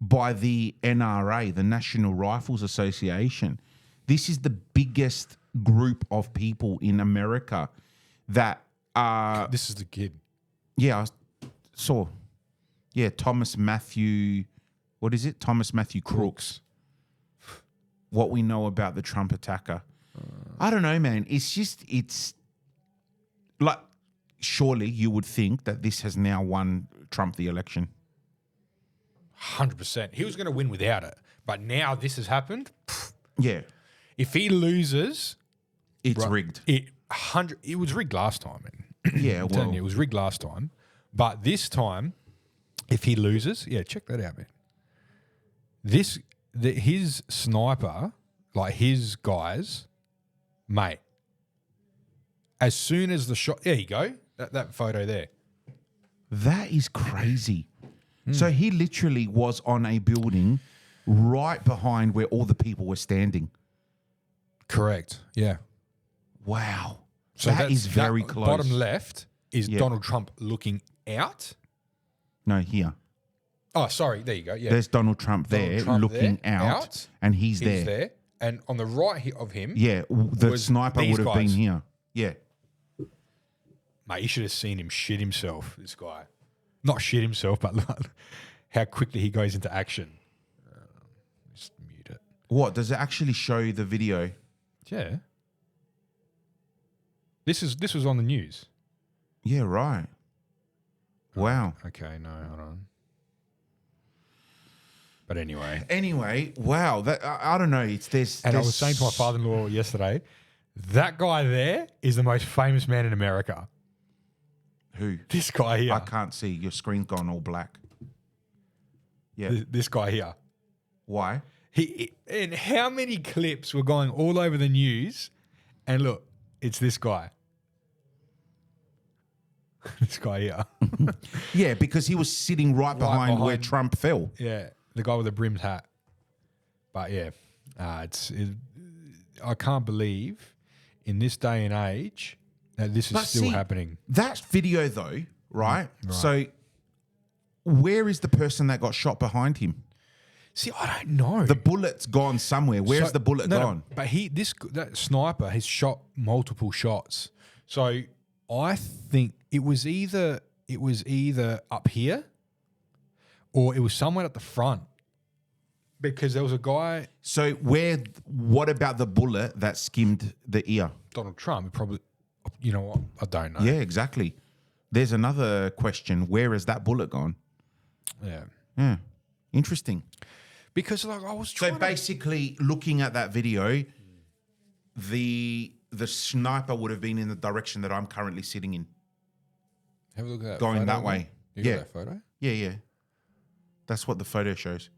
by the NRA, the National Rifles Association. This is the biggest group of people in America that are... This is the kid. Yeah, I saw. Yeah, Thomas Matthew... What is it? Thomas Matthew Crooks. What we know about the Trump attacker. I don't know, man. It's like, surely you would think that this has now won Trump the election. 100%. He was going to win without it. But now this has happened. Yeah. If he loses... It's rigged. It was rigged last time. Man. Yeah, I'm telling well, you, it was rigged last time. But this time, if he loses... Yeah, check that out, man. His sniper, like his guys... Mate, as soon as the shot... There you go. That photo there. that is crazy. So he literally was on a building right behind where all the people were standing. Correct. Yeah. Wow. So that is very close. Bottom left is Donald Trump looking out. No, here. Oh, sorry. There you go. Yeah. There's Donald Trump there Donald Trump looking there, out, and he's He's there. there. And on the right of him... Yeah, the was sniper these would have been guys. here. Yeah. Mate, you should have seen him shit himself, this guy. Not shit himself, but like how quickly he goes into action. Just mute it. What, does it actually show the video? Yeah. This was on the news. Yeah, right. Wow. Okay, no, hold on. But anyway. Anyway, wow. That I don't know. And I was saying to my father-in-law yesterday, that guy there is the most famous man in America. Who? This guy here. I can't see. Your screen's gone all black. Yeah. This guy here. Why? And how many clips were going all over the news? And look, it's this guy. This guy here. Yeah, because he was sitting right behind where Trump fell. Yeah, the guy with the brimmed hat. But yeah, I can't believe in this day and age that this is still happening. That video, though, right? So, where is the person that got shot behind him? See, I don't know. The bullet's gone somewhere. Where's the bullet gone? No, but that sniper has shot multiple shots. So I think it was either up here or it was somewhere at the front. Because there was a guy... So what about the bullet that skimmed the ear? Donald Trump, probably... You know what? I don't know. Yeah, exactly. There's another question. Where has that bullet gone? Yeah. Yeah. Interesting. Because like I was trying So basically, looking at that video, the sniper would have been in the direction that I'm currently sitting in. Have a look at that Going photo that again. way. You got Yeah. that photo? Yeah, yeah. That's what the photo shows.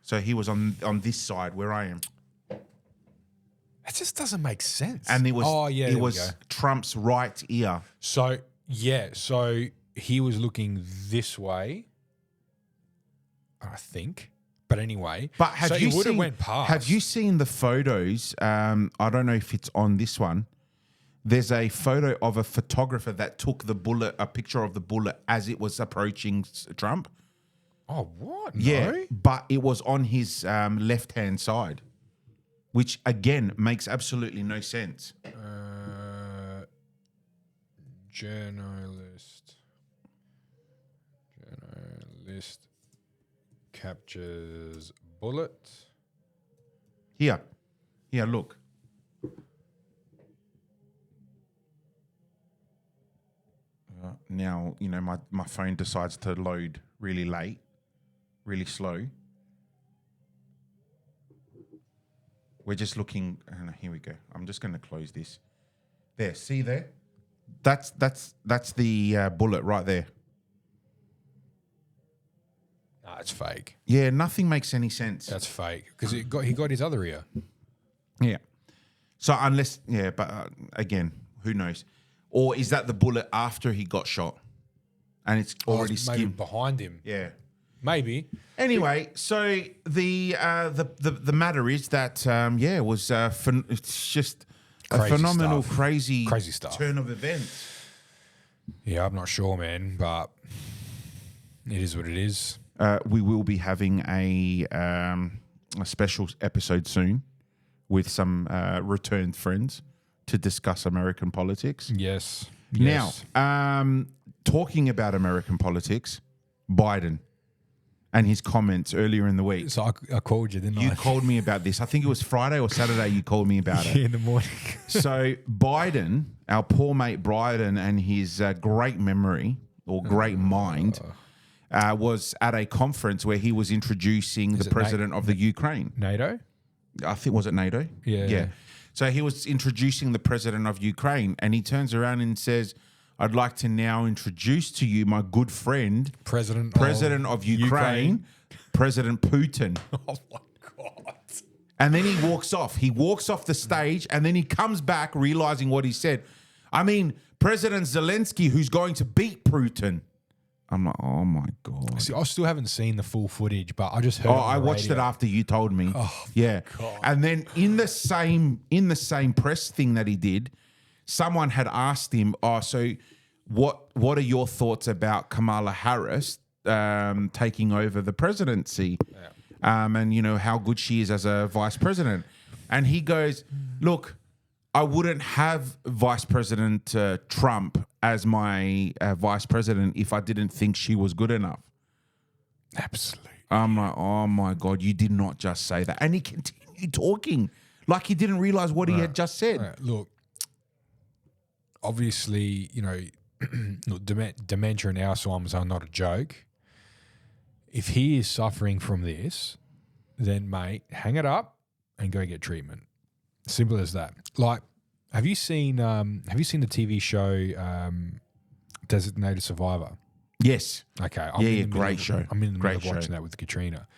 So he was on this side where I am. It just doesn't make sense. And it was there we go. Trump's right ear. So he was looking this way, I think. But anyway, But have you he would have seen, went past. Have you seen the photos? I don't know if it's on this one. There's a photo of a photographer that took a picture of the bullet as it was approaching Trump. Oh, what? Yeah, No? but it was on his left-hand side, which again makes absolutely no sense. Journalist captures bullet. Here, look. Now, my phone decides to load really late, really slow. We're just looking. Here we go. I'm just going to close this. There, see there? That's the bullet right there. Nah, it's fake. Yeah, nothing makes any sense. That's fake because he got his other ear. Yeah. So but again, who knows? Or is that the bullet after he got shot, and it's already Maybe skimmed behind him? Yeah. Maybe. Anyway, so the matter is that it was it's just a phenomenal, crazy stuff. turn of events. Yeah, I'm not sure, man, but it is what it is. We will be having a special episode soon with some returned friends to discuss American politics. Yes. Now, talking about American politics, Biden and his comments earlier in the week. So I called you, didn't I? You called me about this. I think it was Friday or Saturday you called me about it. In the morning. So Biden, our poor mate Biden, and his great memory or great mind was at a conference where he was introducing the president of the Ukraine. NATO? I think, was it NATO? Yeah. So he was introducing the president of Ukraine, and he turns around and says, I'd like to now introduce to you my good friend, President of Ukraine, President Putin. Oh, my God. And then he walks off. He walks off the stage, and then he comes back realizing what he said. I mean, President Zelensky, who's going to beat Putin. I'm like, oh, my God. See, I still haven't seen the full footage, but I just heard I watched it after you told me. Oh, yeah. God. And then in the same press thing that he did, someone had asked him, so what are your thoughts about Kamala Harris taking over the presidency? Yeah. And, how good she is as a vice president. And he goes, look, I wouldn't have Vice President Trump as my vice president if I didn't think she was good enough. Absolutely. I'm like, oh, my God, you did not just say that. And he continued talking like he didn't realize what he had just said. Right. Look, obviously, look, dementia and Alzheimer's are not a joke. If he is suffering from this, then, mate, hang it up and go get treatment. Simple as that. Like, have you seen the TV show Designated Survivor? Yes. Okay. Great show. I'm in the middle of watching that with Katrina.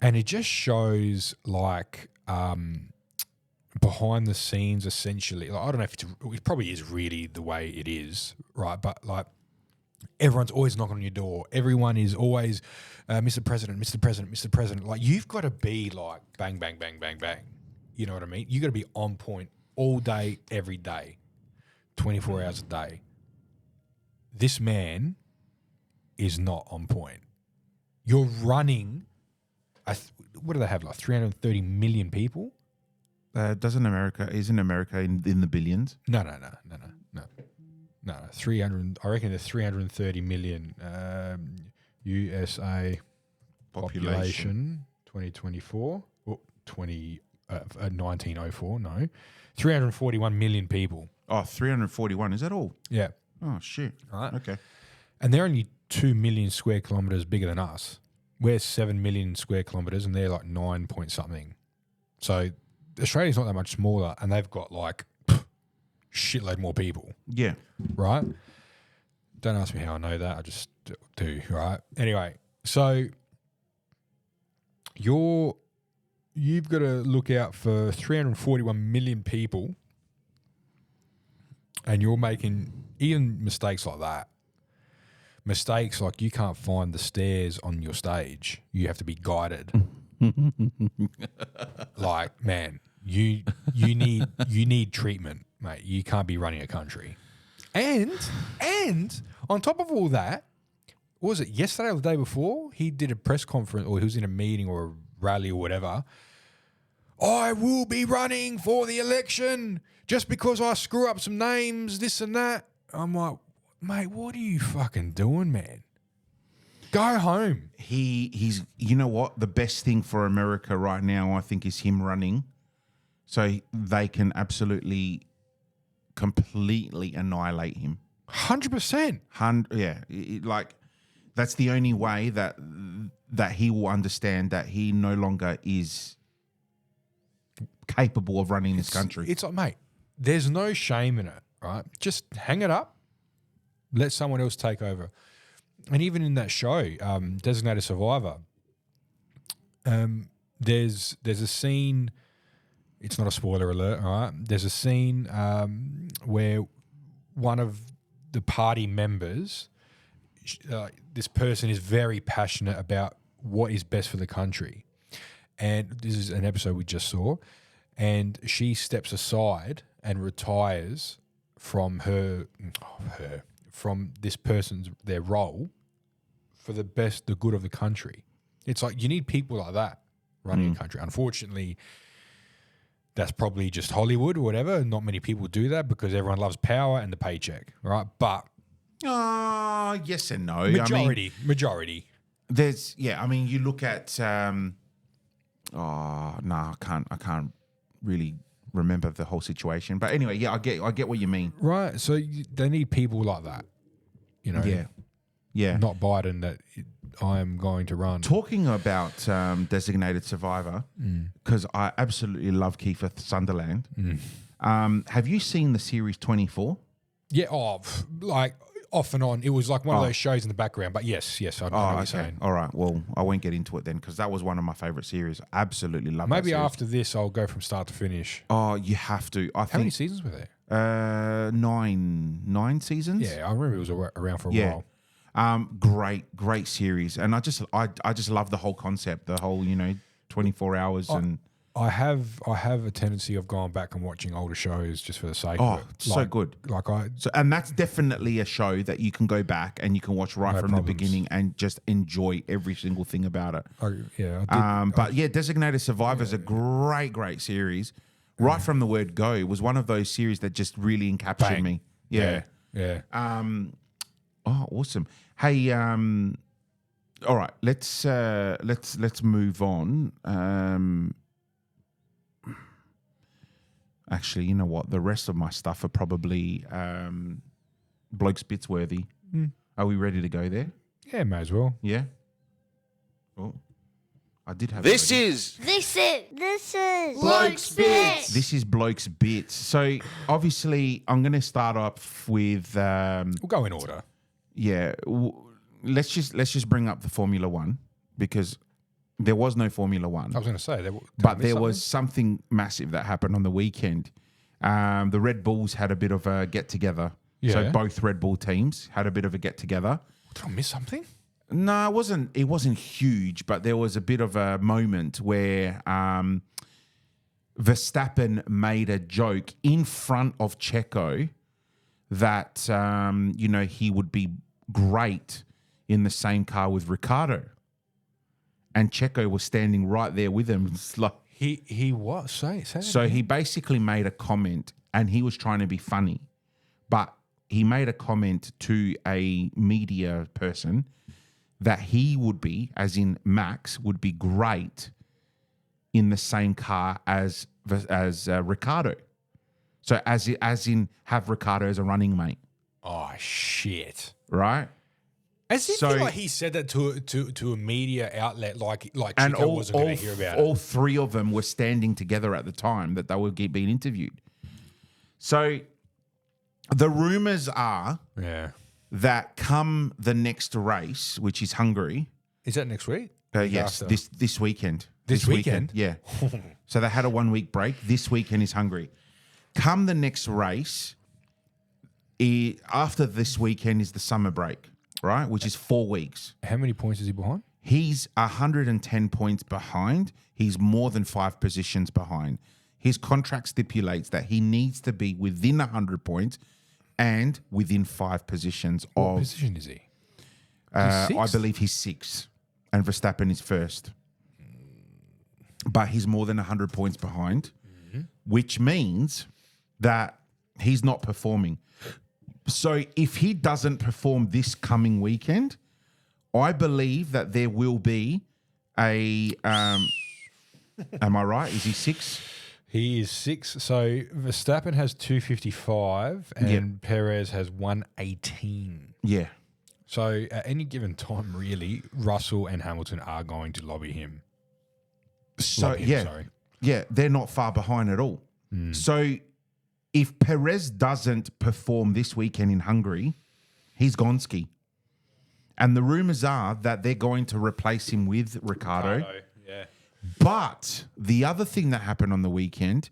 And it just shows like behind the scenes, essentially. Like, I don't know if it probably is really the way it is, right? But like everyone's always knocking on your door. Everyone is always Mr. President, Mr. President, Mr. President. Like, you've got to be like bang, bang, bang, bang, bang. You know what I mean? You got to be on point all day, every day, 24 hours a day. This man is not on point. You're running. What do they have? Like 330 million people? Isn't America in the billions? No. 300. I reckon there's 330 million USA population 2024. 1904. No, 341 million people. Oh, 341. Is that all? Yeah. Oh, shit. All right. Okay. And they're only 2 million square kilometres bigger than us. We're 7 million square kilometres and they're like 9 point something. So Australia's not that much smaller and they've got like shitload more people. Yeah. Right? Don't ask me how I know that. I just do, right? Anyway, so you've got to look out for 341 million people and you're making even mistakes like that. Mistakes like you can't find the stairs on your stage. You have to be guided. Like, man, you need treatment, mate. You can't be running a country. And on top of all that, what was it yesterday or the day before? He did a press conference or he was in a meeting or a rally or whatever. I will be running for the election just because I screw up some names, this and that. I'm like, mate, what are you fucking doing, man? Go home. He's you know what? The best thing for America right now, I think, is him running, so they can absolutely, completely annihilate him. 100%. Like that's the only way that he will understand that he no longer is capable of running this country. It's like, mate, there's no shame in it, right? Just hang it up. Let someone else take over. And even in that show, Designated Survivor, there's a scene. It's not a spoiler alert, all right? There's a scene where one of the party members, this person is very passionate about what is best for the country. And this is an episode we just saw. And she steps aside and retires from from this person's, their role for the good of the country. It's like you need people like that running a country. Unfortunately, that's probably just Hollywood or whatever. Not many people do that because everyone loves power and the paycheck, right? But yes and no. Majority. There's I mean, you look at I can't really remember the whole situation. But anyway, I get what you mean. Right. So they need people like that. You know. Yeah. Not Biden that I am going to run. Talking about Designated Survivor, because I absolutely love Kiefer Sutherland. Have you seen the series 24? Yeah. Like off and on. It was like one of those shows in the background. But yes, I know what you're saying. All right. Well, I won't get into it then because that was one of my favorite series. Absolutely love that Maybe series. after this, I'll go from start to finish. Oh, you have to. I think. How many seasons were there? 9 seasons. Yeah, I remember it was around for a while. Great series, and I just love the whole concept, the whole 24 hours and. I have a tendency of going back and watching older shows just for the sake of it. So good. And that's definitely a show that you can go back and you can watch right from the beginning and just enjoy every single thing about it. I did. Designated Survivor is a great series. Right from the word go, it was one of those series that just really encapsulated me. Yeah. Oh, awesome. Hey, all right, let's move on. Actually, you know what? The rest of my stuff are probably Blokes Bits worthy. Are we ready to go there? Yeah, may as well. Yeah. Oh, I did have. This is Blokes Bits. This is Blokes Bits. So obviously, I'm going to start off with. We'll go in order. Yeah, let's just bring up the Formula One because there was no Formula One. I was going to say, there was something massive that happened on the weekend. The Red Bulls had a bit of a get together. Yeah. So both Red Bull teams had a bit of a get together. Did I miss something? No, it wasn't huge, but there was a bit of a moment where Verstappen made a joke in front of Checo that he would be great in the same car with Ricciardo, and Checo was standing right there with him. It's like, he what? Say that so again. he basically made a comment, and he was trying to be funny, but he made a comment to a media person that he would be, as in Max, would be great in the same car as Ricciardo. So as in have Ricciardo as a running mate. Oh shit! Right? As if like he said that to a media outlet, like and Chico wasn't going to hear about all it. three of them were standing together at the time that they were being interviewed. So the rumors are that come the next race, which is Hungary. Is that next week? Yes, after? this weekend. This weekend? Yeah. So they had a 1 week break. This weekend is Hungary. Come the next race, after this weekend is the summer break, right? Which is 4 weeks. How many points is he behind? He's 110 points behind. He's more than 5 positions behind. His contract stipulates that he needs to be within 100 points and within 5 positions What position is he? I believe he's 6th and Verstappen is 1st. But he's more than 100 points behind, which means that he's not performing. So if he doesn't perform this coming weekend, I believe that there will be a. Am I right? Is he 6? He is 6. So Verstappen has 255 and Perez has 118. Yeah. So at any given time, really, Russell and Hamilton are going to lobby him. So yeah, they're not far behind at all. So if Perez doesn't perform this weekend in Hungary, he's Gonski. And the rumors are that they're going to replace him with Ricardo. Yeah. But the other thing that happened on the weekend,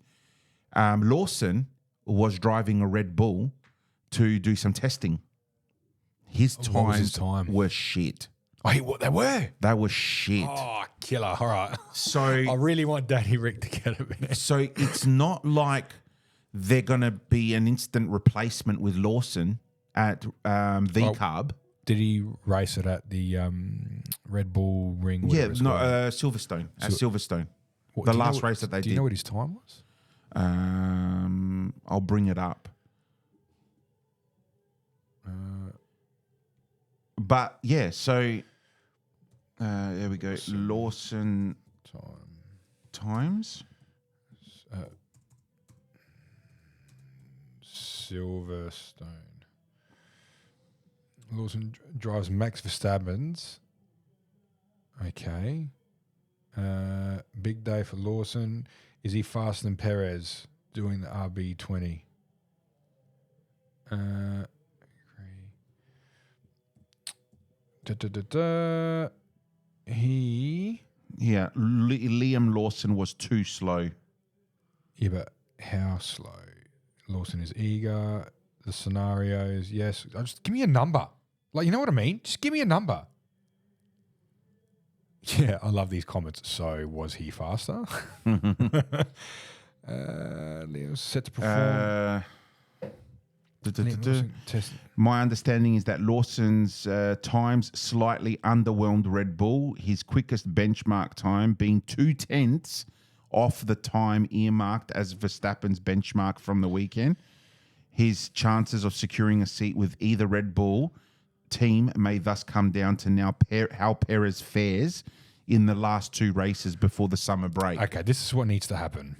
Lawson was driving a Red Bull to do some testing. His What was his times time? were shit. Oh, what they were? They were shit. Oh, killer. All right. So I really want Danny Rick to get a minute. So it's not like they're going to be an instant replacement with Lawson at VCarb. Did he race it at the Red Bull ring? Yeah, it's no, called? Silverstone. At Silverstone. What- The do you know last what- race that they Do did. you know what his time was? I'll bring it up. But yeah, so there we go. Lawson times. Silverstone. Lawson drives Max Verstappen's. Okay. Big day for Lawson. Is he faster than Perez doing the RB20? He. Yeah, Liam Lawson was too slow. Yeah, but how slow? Lawson is eager. The scenarios, yes. Just give me a number. Like, you know what I mean? Just give me a number. Yeah, I love these comments. So, was he faster? Leo's set to perform. Liam Lawson test. My understanding is that Lawson's times slightly underwhelmed Red Bull. His quickest benchmark time being 2/10 off the time earmarked as Verstappen's benchmark from the weekend. His chances of securing a seat with either Red Bull team may thus come down to now how Perez fares in the last 2 races before the summer break. Okay, this is what needs to happen.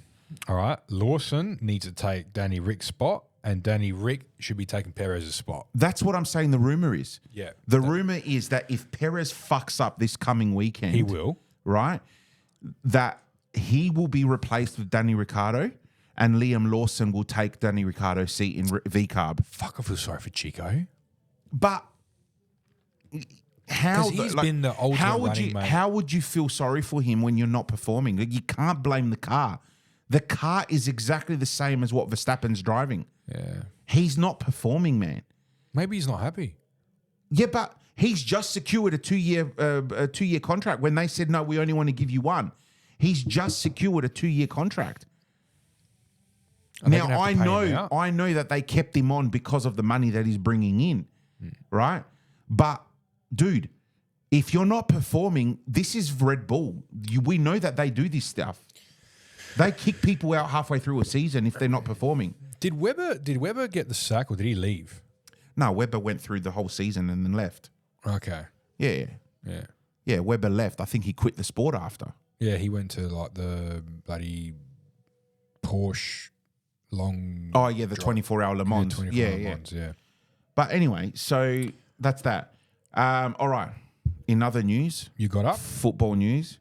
All right. Lawson needs to take Danny Rick's spot, and Danny Rick should be taking Perez's spot. That's what I'm saying the rumor is. Yeah. The rumor is that if Perez fucks up this coming weekend, He will. right? That he will be replaced with Danny Ricciardo, and Liam Lawson will take Danny Ricciardo's seat in VCarb. Fuck, I feel sorry for Chico. But how? 'Cause he's been the ultimate how would running you? mate. How would you feel sorry for him when you're not performing? You can't blame the car. The car is exactly the same as what Verstappen's driving. Yeah. He's not performing, man. Maybe he's not happy. Yeah, but he's just secured a 2-year contract when they said no, we only want to give you 1. He's just secured a 2-year contract. Are they Now gonna have to pay him out? I know that they kept him on because of the money that he's bringing in, right? But dude, if you're not performing, this is Red Bull. We know that they do this stuff. They kick people out halfway through a season if they're not performing. Did Webber get the sack or did he leave? No, Webber went through the whole season and then left. Okay. Yeah. Yeah. Yeah, Webber left. I think he quit the sport after. Yeah, he went to like the bloody Porsche long. Oh, yeah, the 24-hour Le Mans. 24 Yeah, Le yeah. Mans, yeah. But anyway, so that's that. All right. In other news, You got up? football news,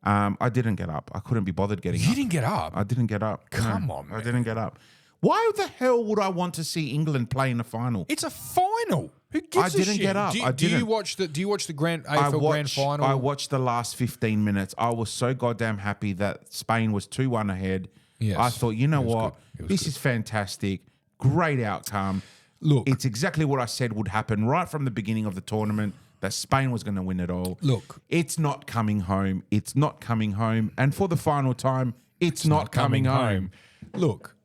I didn't get up. I couldn't be bothered getting You up. didn't get up. I didn't get up. Come No, on, I man. didn't get up. Why the hell would I want to see England play in a final? It's a final. Who gives I a didn't shit? get up. Do you, I do you didn't. watch the AFL Grand Final? I watched the last 15 minutes. I was so goddamn happy that Spain was 2-1 ahead. Yes. I thought, you know It was what? good. It was This good. is fantastic. Great outcome. Look. It's exactly what I said would happen right from the beginning of the tournament, that Spain was going to win it all. Look. It's not coming home. It's not coming home. And for the final time, it's not coming home. Look,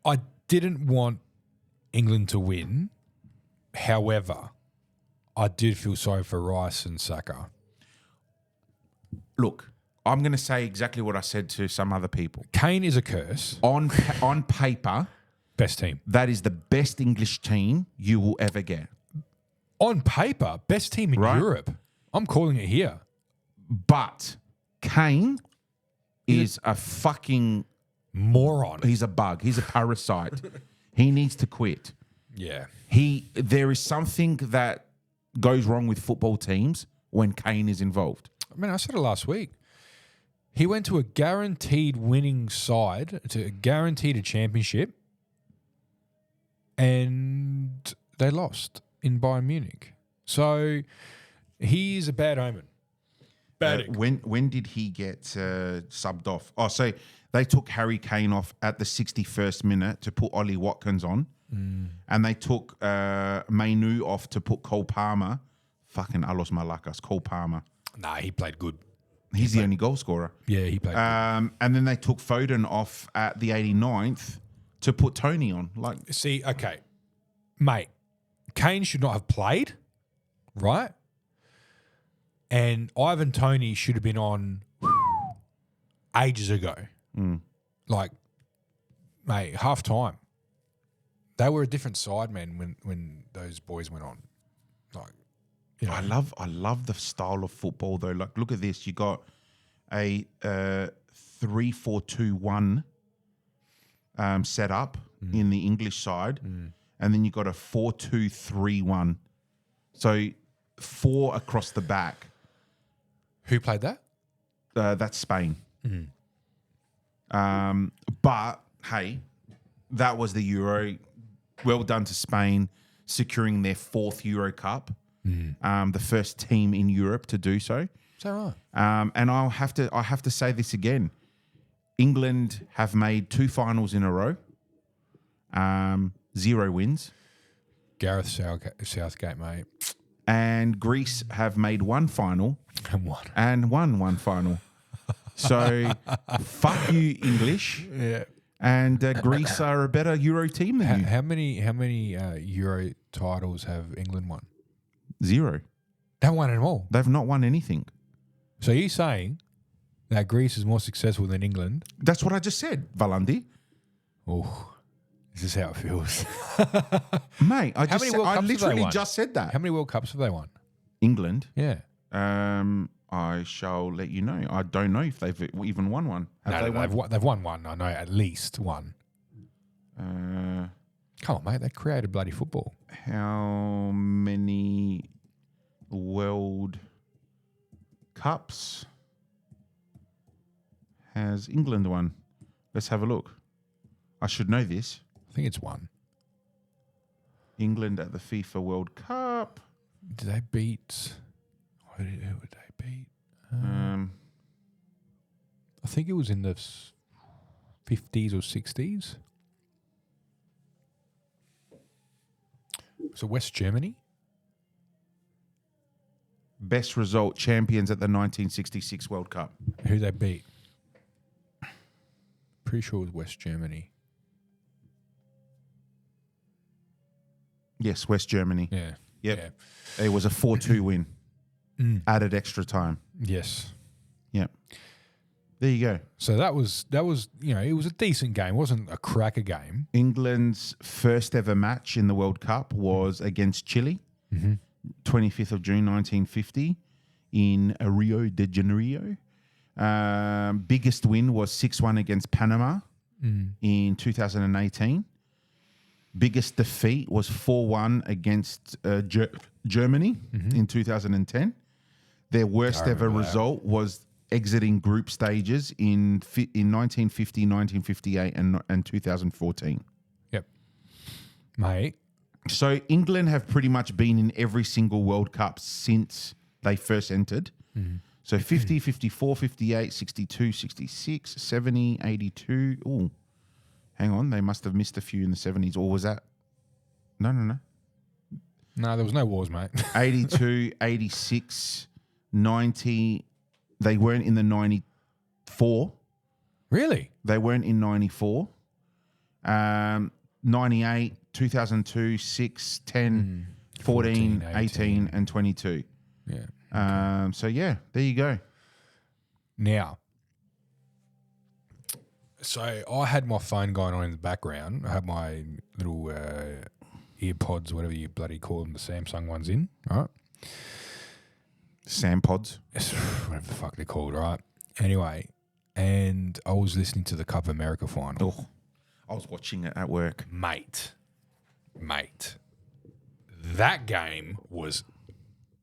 I didn't want England to win. However, I did feel sorry for Rice and Saka. Look, I'm going to say exactly what I said to some other people. Kane is a curse. On paper, Best team. That is the best English team you will ever get. On paper, best team in Right. Europe. I'm calling it here. But Kane is a fucking... Moron. He's a bug. He's a parasite. He needs to quit. Yeah. There is something that goes wrong with football teams when Kane is involved. I mean, I said it last week. He went to a guaranteed winning side, to guaranteed a championship, and they lost in Bayern Munich. So he is a bad omen. When did he get subbed off? Oh, so they took Harry Kane off at the 61st minute to put Ollie Watkins on. And they took Mainu off to put Cole Palmer. Fucking Alos Malakas, Cole Palmer. Nah, he played good. He's the only goal scorer. Yeah, he played good. And then they took Foden off at the 89th to put Tony on. Like, See, okay, mate, Kane should not have played, right? And Ivan Toney should have been on ages ago. Like, mate, half time. They were a different side, man, when those boys went on. Like, you know, I love the style of football though. Like, look at this. You got a 3-4-2-1 set up in the English side, and then you got a 4-2-3-1. So 4 across the back. who played that? That's Spain. But hey, that was the Euro. Well done to Spain securing their 4th Euro Cup. The first team in Europe to do so. Is that right? And I have to say this again. England have made 2 finals in a row. 0 wins. Gareth Southgate, mate. And Greece have made 1 final And what? and won 1 final. So fuck you, English. Yeah. And Greece are a better Euro team than you. How many Euro titles have England won? 0. They haven't won them all. They've not won anything. So you're saying that Greece is more successful than England? That's what I just said, Valandi. Oh, this is how it feels. Mate, I How many World I Cups have they literally won? just said that. How many World Cups have they won? England. Yeah. I shall let you know. I don't know if they've even won one. Have they won? They've won one. I know at least one. Come on, mate. They created bloody football. How many World Cups has England won? Let's have a look. I should know this. I think it's one. England at the FIFA World Cup. Did they beat? Who would they beat? I think it was in the 50s or 60s. So West Germany. Best result, champions at the 1966 World Cup. Who they beat? Pretty sure it was West Germany. Yes, West Germany. Yeah. Yep. Yeah. It was a 4-2 win. Added extra time. Yes. Yep. There you go. So that was it was a decent game. It wasn't a cracker game. England's first ever match in the World Cup was against Chile, 25th of June 1950 in Rio de Janeiro. Biggest win was 6-1 against Panama in 2018. Biggest defeat was 4-1 against Germany in 2010. Their worst ever result was exiting group stages in 1950, 1958 and 2014. Yep. Mate. So England have pretty much been in every single World Cup since they first entered. So 50, 54, 58, 62, 66, 70, 82. Ooh, hang on. They must have missed a few in the 70s. Or was that? No. No, there was no wars, mate. 82, 86, 90. They weren't in the 94. Really? They weren't in 94. 98, 2002, 6, 10, 14, 18, and 22. Yeah. So, yeah, there you go. Now, So I had my phone going on in the background. I had my little earpods, whatever you bloody call them, the Samsung ones in, right? Sampods. Whatever the fuck they're called, right? Anyway, and I was listening to the Cup of America final. Oh, I was watching it at work. Mate. That game was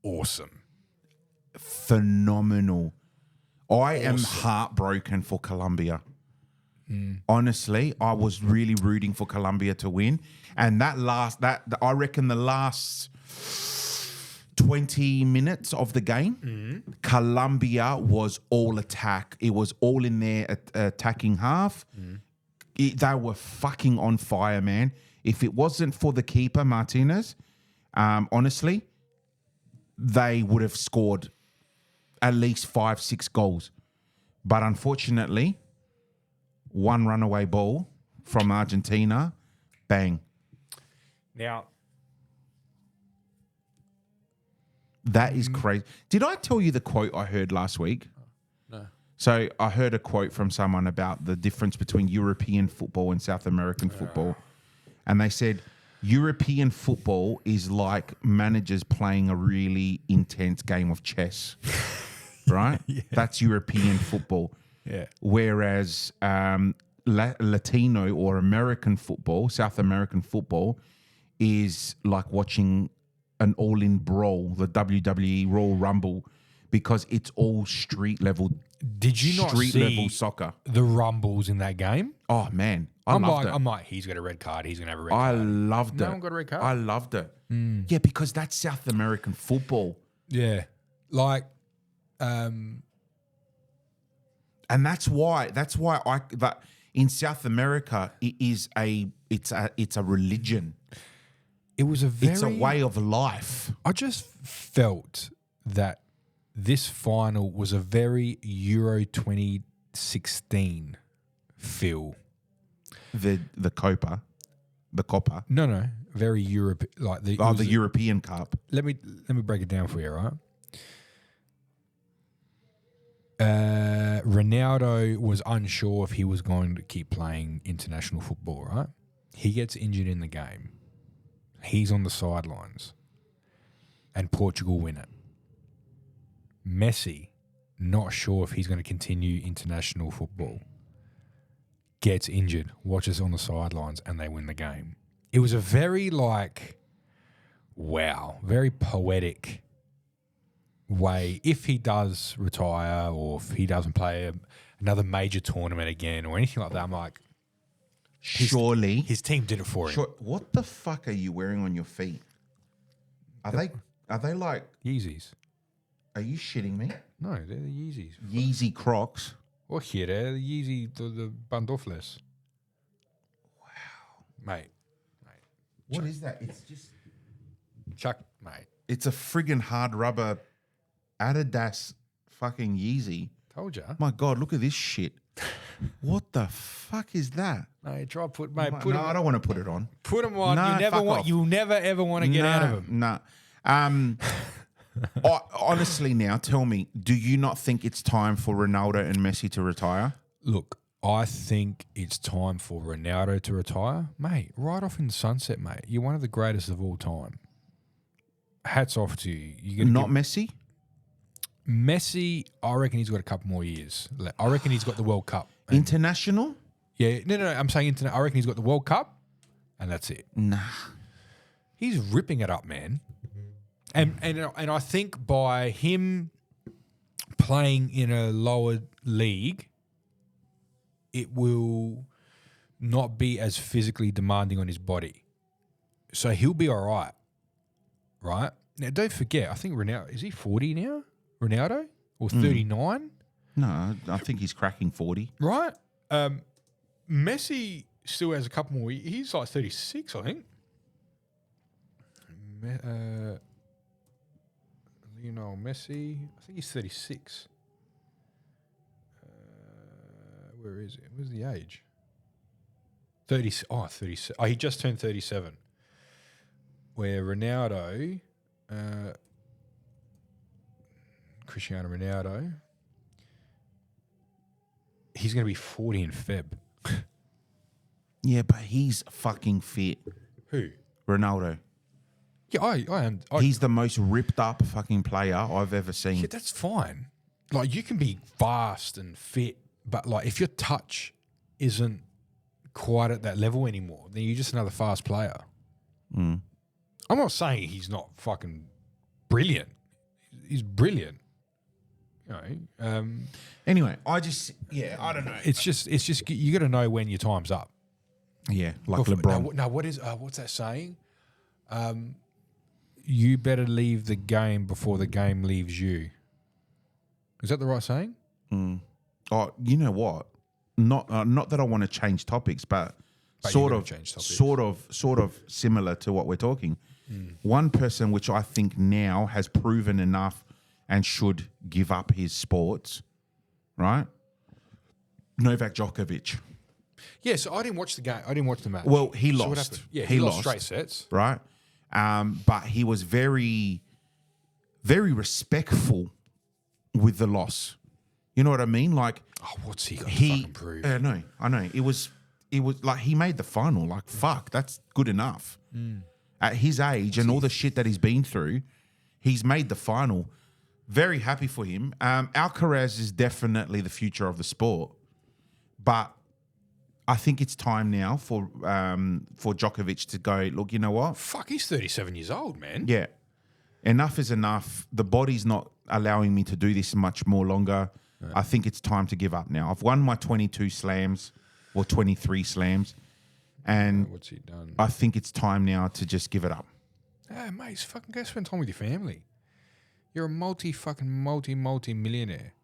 awesome. Phenomenal. I am heartbroken for Colombia. Honestly, I was really rooting for Colombia to win. And I reckon the last 20 minutes of the game, Colombia was all attack. It was all in their attacking half. They were fucking on fire, man. If it wasn't for the keeper, Martinez, honestly, they would have scored at least 5-6 goals. But unfortunately, one runaway ball from Argentina, bang. Now, that is crazy. Did I tell you the quote I heard last week? no. So I heard a quote from someone about the difference between European football and South American football. And they said, European football is like managers playing a really intense game of chess, right? That's European football. Yeah. Whereas Latino or American football, South American football, is like watching an all-in brawl, the WWE Royal Rumble, because it's all street level. Did you not street see level soccer? the rumbles in that game? Oh man, I'm like, he's got a red card. He's gonna have a red card. I loved it. No one got a red card. I loved it. Yeah, because that's South American football, Yeah, like, and that's why that in South America it's a religion. it was It's a way of life. I just felt that this final was a very Euro 2016 feel. The Copa. No, very Europe like the The European Cup. Let me break it down for you, right? Ronaldo was unsure if he was going to keep playing international football, right? He gets injured in the game. He's on the sidelines. And Portugal win it. Messi, not sure if he's going to continue international football. Gets injured, watches on the sidelines, and they win the game. It was a very very poetic way. If he does retire or if he doesn't play another major tournament again or anything like that, I'm like, Surely. his team did it for him. What the fuck are you wearing on your feet? Are they like? Yeezys. Are you shitting me? No, they're the Yeezys. Yeezy Crocs. What here? They're the Yeezy, the bandofles. Wow. Mate. What is that? It's just. Chuck, mate. It's a friggin' hard rubber Adidas fucking Yeezy. Told ya. My God, look at this shit. What the fuck is that? Mate, try put I don't want to put it on. Put them on. No, You'll never ever want to get out of them. No. Honestly, now tell me, do you not think it's time for Ronaldo and Messi to retire? Look, I think it's time for Ronaldo to retire. Mate, right off in the sunset, mate. You're one of the greatest of all time. Hats off to you. Messi? Messi, I reckon he's got a couple more years. I reckon he's got the World Cup. International? Yeah, no, I'm saying I reckon he's got the World Cup, and that's it. Nah. He's ripping it up, man. And I think by him playing in a lower league, it will not be as physically demanding on his body. So he'll be all right? Now, don't forget, I think Ronaldo, is he 40 now? Ronaldo? Or 39? No, I think he's cracking 40. Right? Messi still has a couple more. He's like 36, I think. Messi, I think he's 36. Where is it? Where's the age? 30. Oh, 37. Oh, he just turned 37. Where Ronaldo, Cristiano Ronaldo, he's going to be 40 in Feb. Yeah, but he's fucking fit. Who? Ronaldo. Yeah, I am. He's the most ripped up fucking player I've ever seen. Yeah, that's fine. Like, you can be fast and fit, but like if your touch isn't quite at that level anymore, then you're just another fast player. I'm not saying he's not fucking brilliant. He's brilliant. You know. Anyway, I don't know. It's just you got to know when your time's up. Yeah, like Before- LeBron. Now, what's that saying? You better leave the game before the game leaves you. Is that the right saying? Oh, you know what? Not that I want to change topics, but you're gonna change topics. sort of similar to what we're talking. One person which I think now has proven enough and should give up his sports, right? Novak Djokovic. Yeah, so I didn't watch the game. I didn't watch the match. Well, he So what lost. happened? Yeah, he lost straight sets. right? But he was very, very respectful with the loss. You know what I mean? Like, Oh, what's he got to fucking prove? I know. It was like he made the final. Like, fuck, that's good enough. At his age and all the shit that he's been through, he's made the final. Very happy for him. Alcaraz is definitely the future of the sport, but I think it's time now for Djokovic to go, look, you know what? Fuck, he's 37 years old, man. Yeah. Enough is enough. The body's not allowing me to do this much more longer. I think it's time to give up now. I've won my 22 slams or 23 slams, and What's he done? I think it's time now to just give it up. Hey, mate, fucking go spend time with your family. You're a multi-millionaire.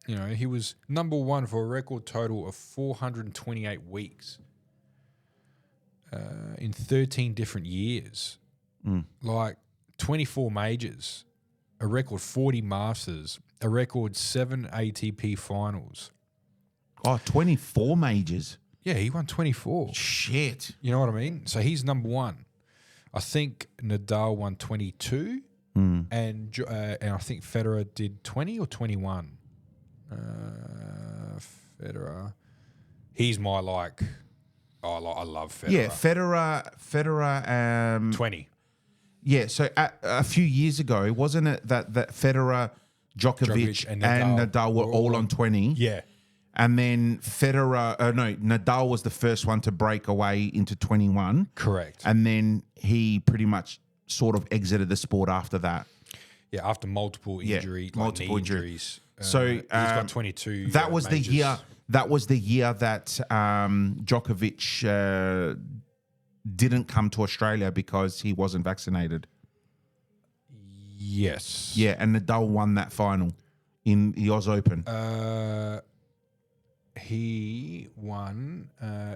You know, he was number one for a record total of 428 weeks in 13 different years. Like 24 majors, a record 40 Masters, a record 7 ATP finals. Oh, 24 majors. Yeah, he won 24. Shit. You know what I mean? So he's number one. I think Nadal won 22, and I think Federer did 20 or 21. Federer, he's my I love Federer. Yeah, Federer. 20. Yeah, so a few years ago, wasn't it that Federer, Djokovic, and Nadal were all on 20? Yeah, And then Nadal was the first one to break away into 21. correct. And then he pretty much sort of exited the sport after that. Yeah, after multiple injuries. multiple knee injury. injuries. So he's got 22. That was majors. the year. That was the year that Djokovic didn't come to Australia because he wasn't vaccinated. Yes. Yeah, and Nadal won that final in the Oz Open. He won.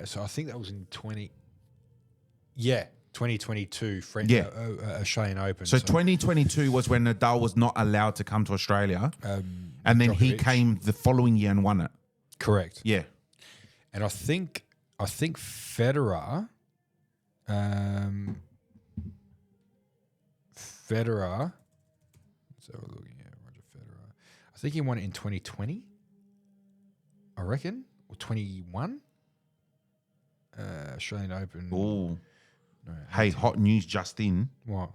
So I think that was in 2022 French Australian Open. So 2022 was when Nadal was not allowed to come to Australia, and then he Djokovic. came the following year and won it. Correct. Yeah, And I think Federer. Federer. So we're looking at Roger Federer. I think he won it in 2020. I reckon, or 21. Australian Open. Ooh. No, Hey, hot news just in. what?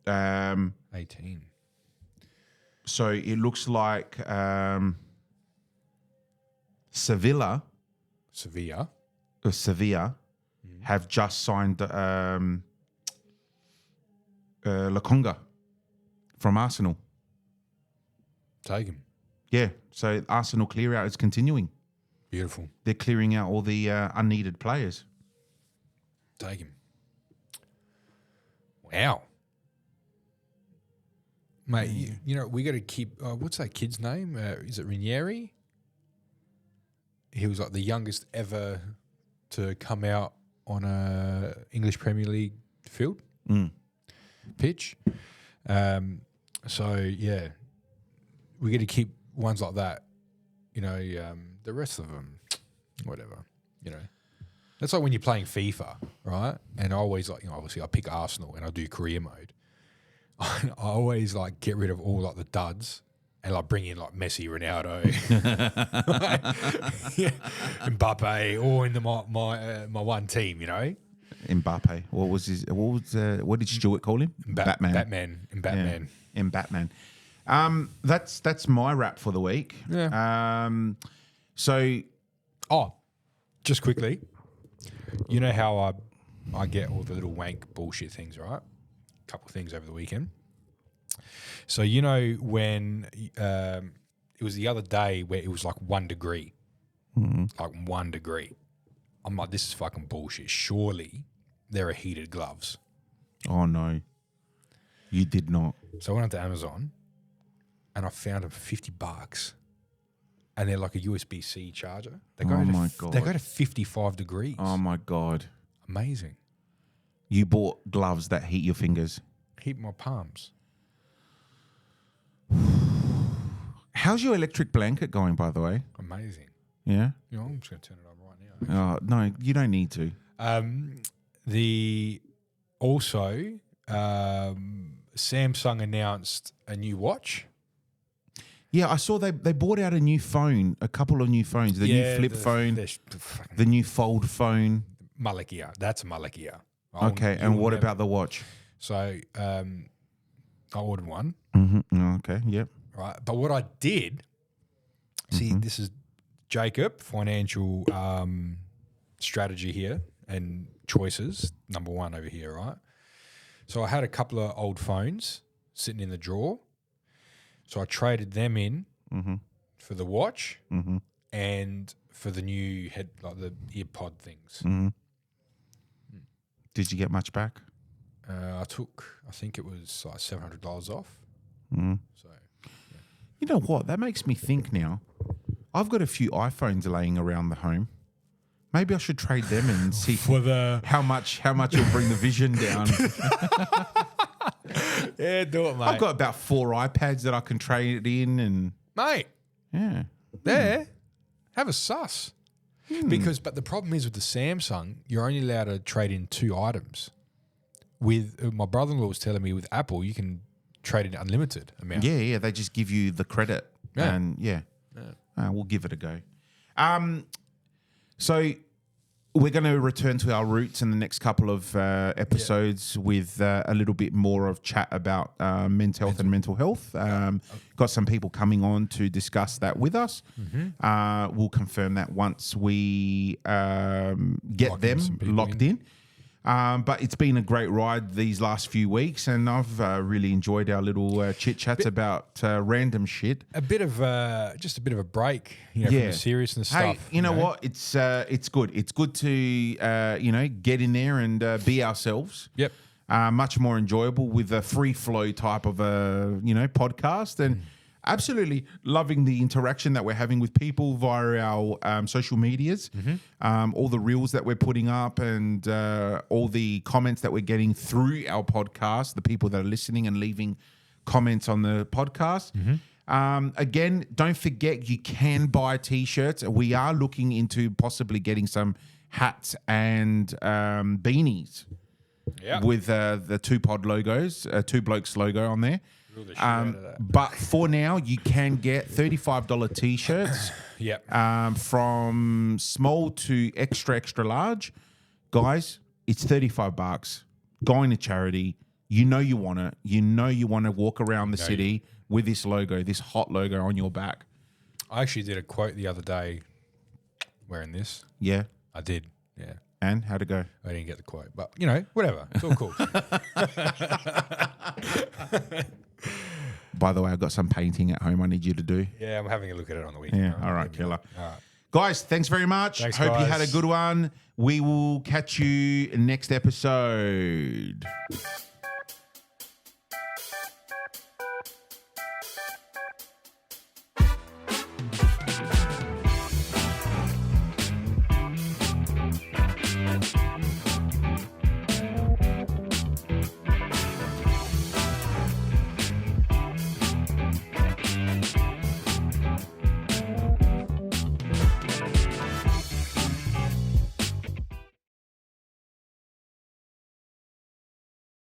18. 18. So it looks like Sevilla have just signed Lakonga from Arsenal. Take him. Yeah, so Arsenal clear out is continuing. Beautiful. They're clearing out all the unneeded players. Take him. Wow. Mate, you know, we got to keep, what's that kid's name? Is it Ranieri? He was like the youngest ever to come out on a English Premier League field, pitch. So, yeah, we got to keep ones like that. You know, the rest of them, whatever, you know. That's like when you're playing FIFA, right? And I always obviously I pick Arsenal and I do career mode. I always get rid of all the duds and like bring in like Messi, Ronaldo, Mbappe, all into my one team, you know. Mbappe. What did Stuart call him? Batman. Batman. In Batman. That's my wrap for the week. Yeah. So Just quickly, you know how I get all the little wank bullshit things, right? A couple of things over the weekend. So you know when it was the other day where it was like 1 degree, like 1 degree. I'm like, this is fucking bullshit. Surely there are heated gloves. Oh no, you did not. So I went onto Amazon and I found them for $50. And they're like a USB-C charger. They go They go to 55 degrees. Oh my God. Amazing. You bought gloves that heat your fingers. Heat my palms. How's your electric blanket going, by the way? Amazing. Yeah? You know, I'm just going to turn it on right now. No, you don't need to. Samsung announced a new watch. Yeah, I saw they bought out a new phone, a couple of new phones. The new flip phone, the new fold phone. Malakia. That's a Malakia. Okay, and what about the watch? So I ordered one. Mm-hmm. Okay, yep. Right, but what I did, see, this is Jacob, financial strategy here and choices, number one over here, right? So I had a couple of old phones sitting in the drawer. So I traded them in for the watch and for the new the earpod things. Did you get much back? I think it was like $700 off. So, you know what? That makes me think now. I've got a few iPhones laying around the home. Maybe I should trade them and see how much you'll bring the vision down. Yeah, do it, mate. I've got about 4 iPads that I can trade in, and mate, yeah, have a suss. But the problem is with the Samsung, you're only allowed to trade in 2 items. With my brother-in-law was telling me with Apple, you can trade in unlimited amount. Yeah, they just give you the credit, and we'll give it a go. So we're going to return to our roots in the next couple of episodes with a little bit more of chat about mental health and mental health. Got some people coming on to discuss that with us. We'll confirm that once we get them locked in. But it's been a great ride these last few weeks, and I've really enjoyed our little chit-chats about random shit. Just a bit of a break, from the seriousness stuff. Hey, you know what? It's good. It's good to get in there and be ourselves. Yep. Much more enjoyable with a free flow type of a podcast, and absolutely loving the interaction that we're having with people via our social medias, all the reels that we're putting up, and all the comments that we're getting through our podcast, the people that are listening and leaving comments on the podcast. Again, don't forget, you can buy T-shirts. We are looking into possibly getting some hats and beanies with the 2pod logos, 2 Blokes logo on there. But for now, you can get $35 T-shirts. From small to extra large. Guys, it's $35. Going to charity. You know you want it. You know you want to walk around the city with this logo, this hot logo on your back. I actually did a quote the other day wearing this. Yeah. I did. Yeah. And how'd it go? I didn't get the quote, but whatever. It's all cool. By the way, I've got some painting at home I need you to do. Yeah, I'm having a look at it on the weekend. Yeah, all right, killer. All right. Guys, thanks very much. Hope you had a good one. We will catch you next episode.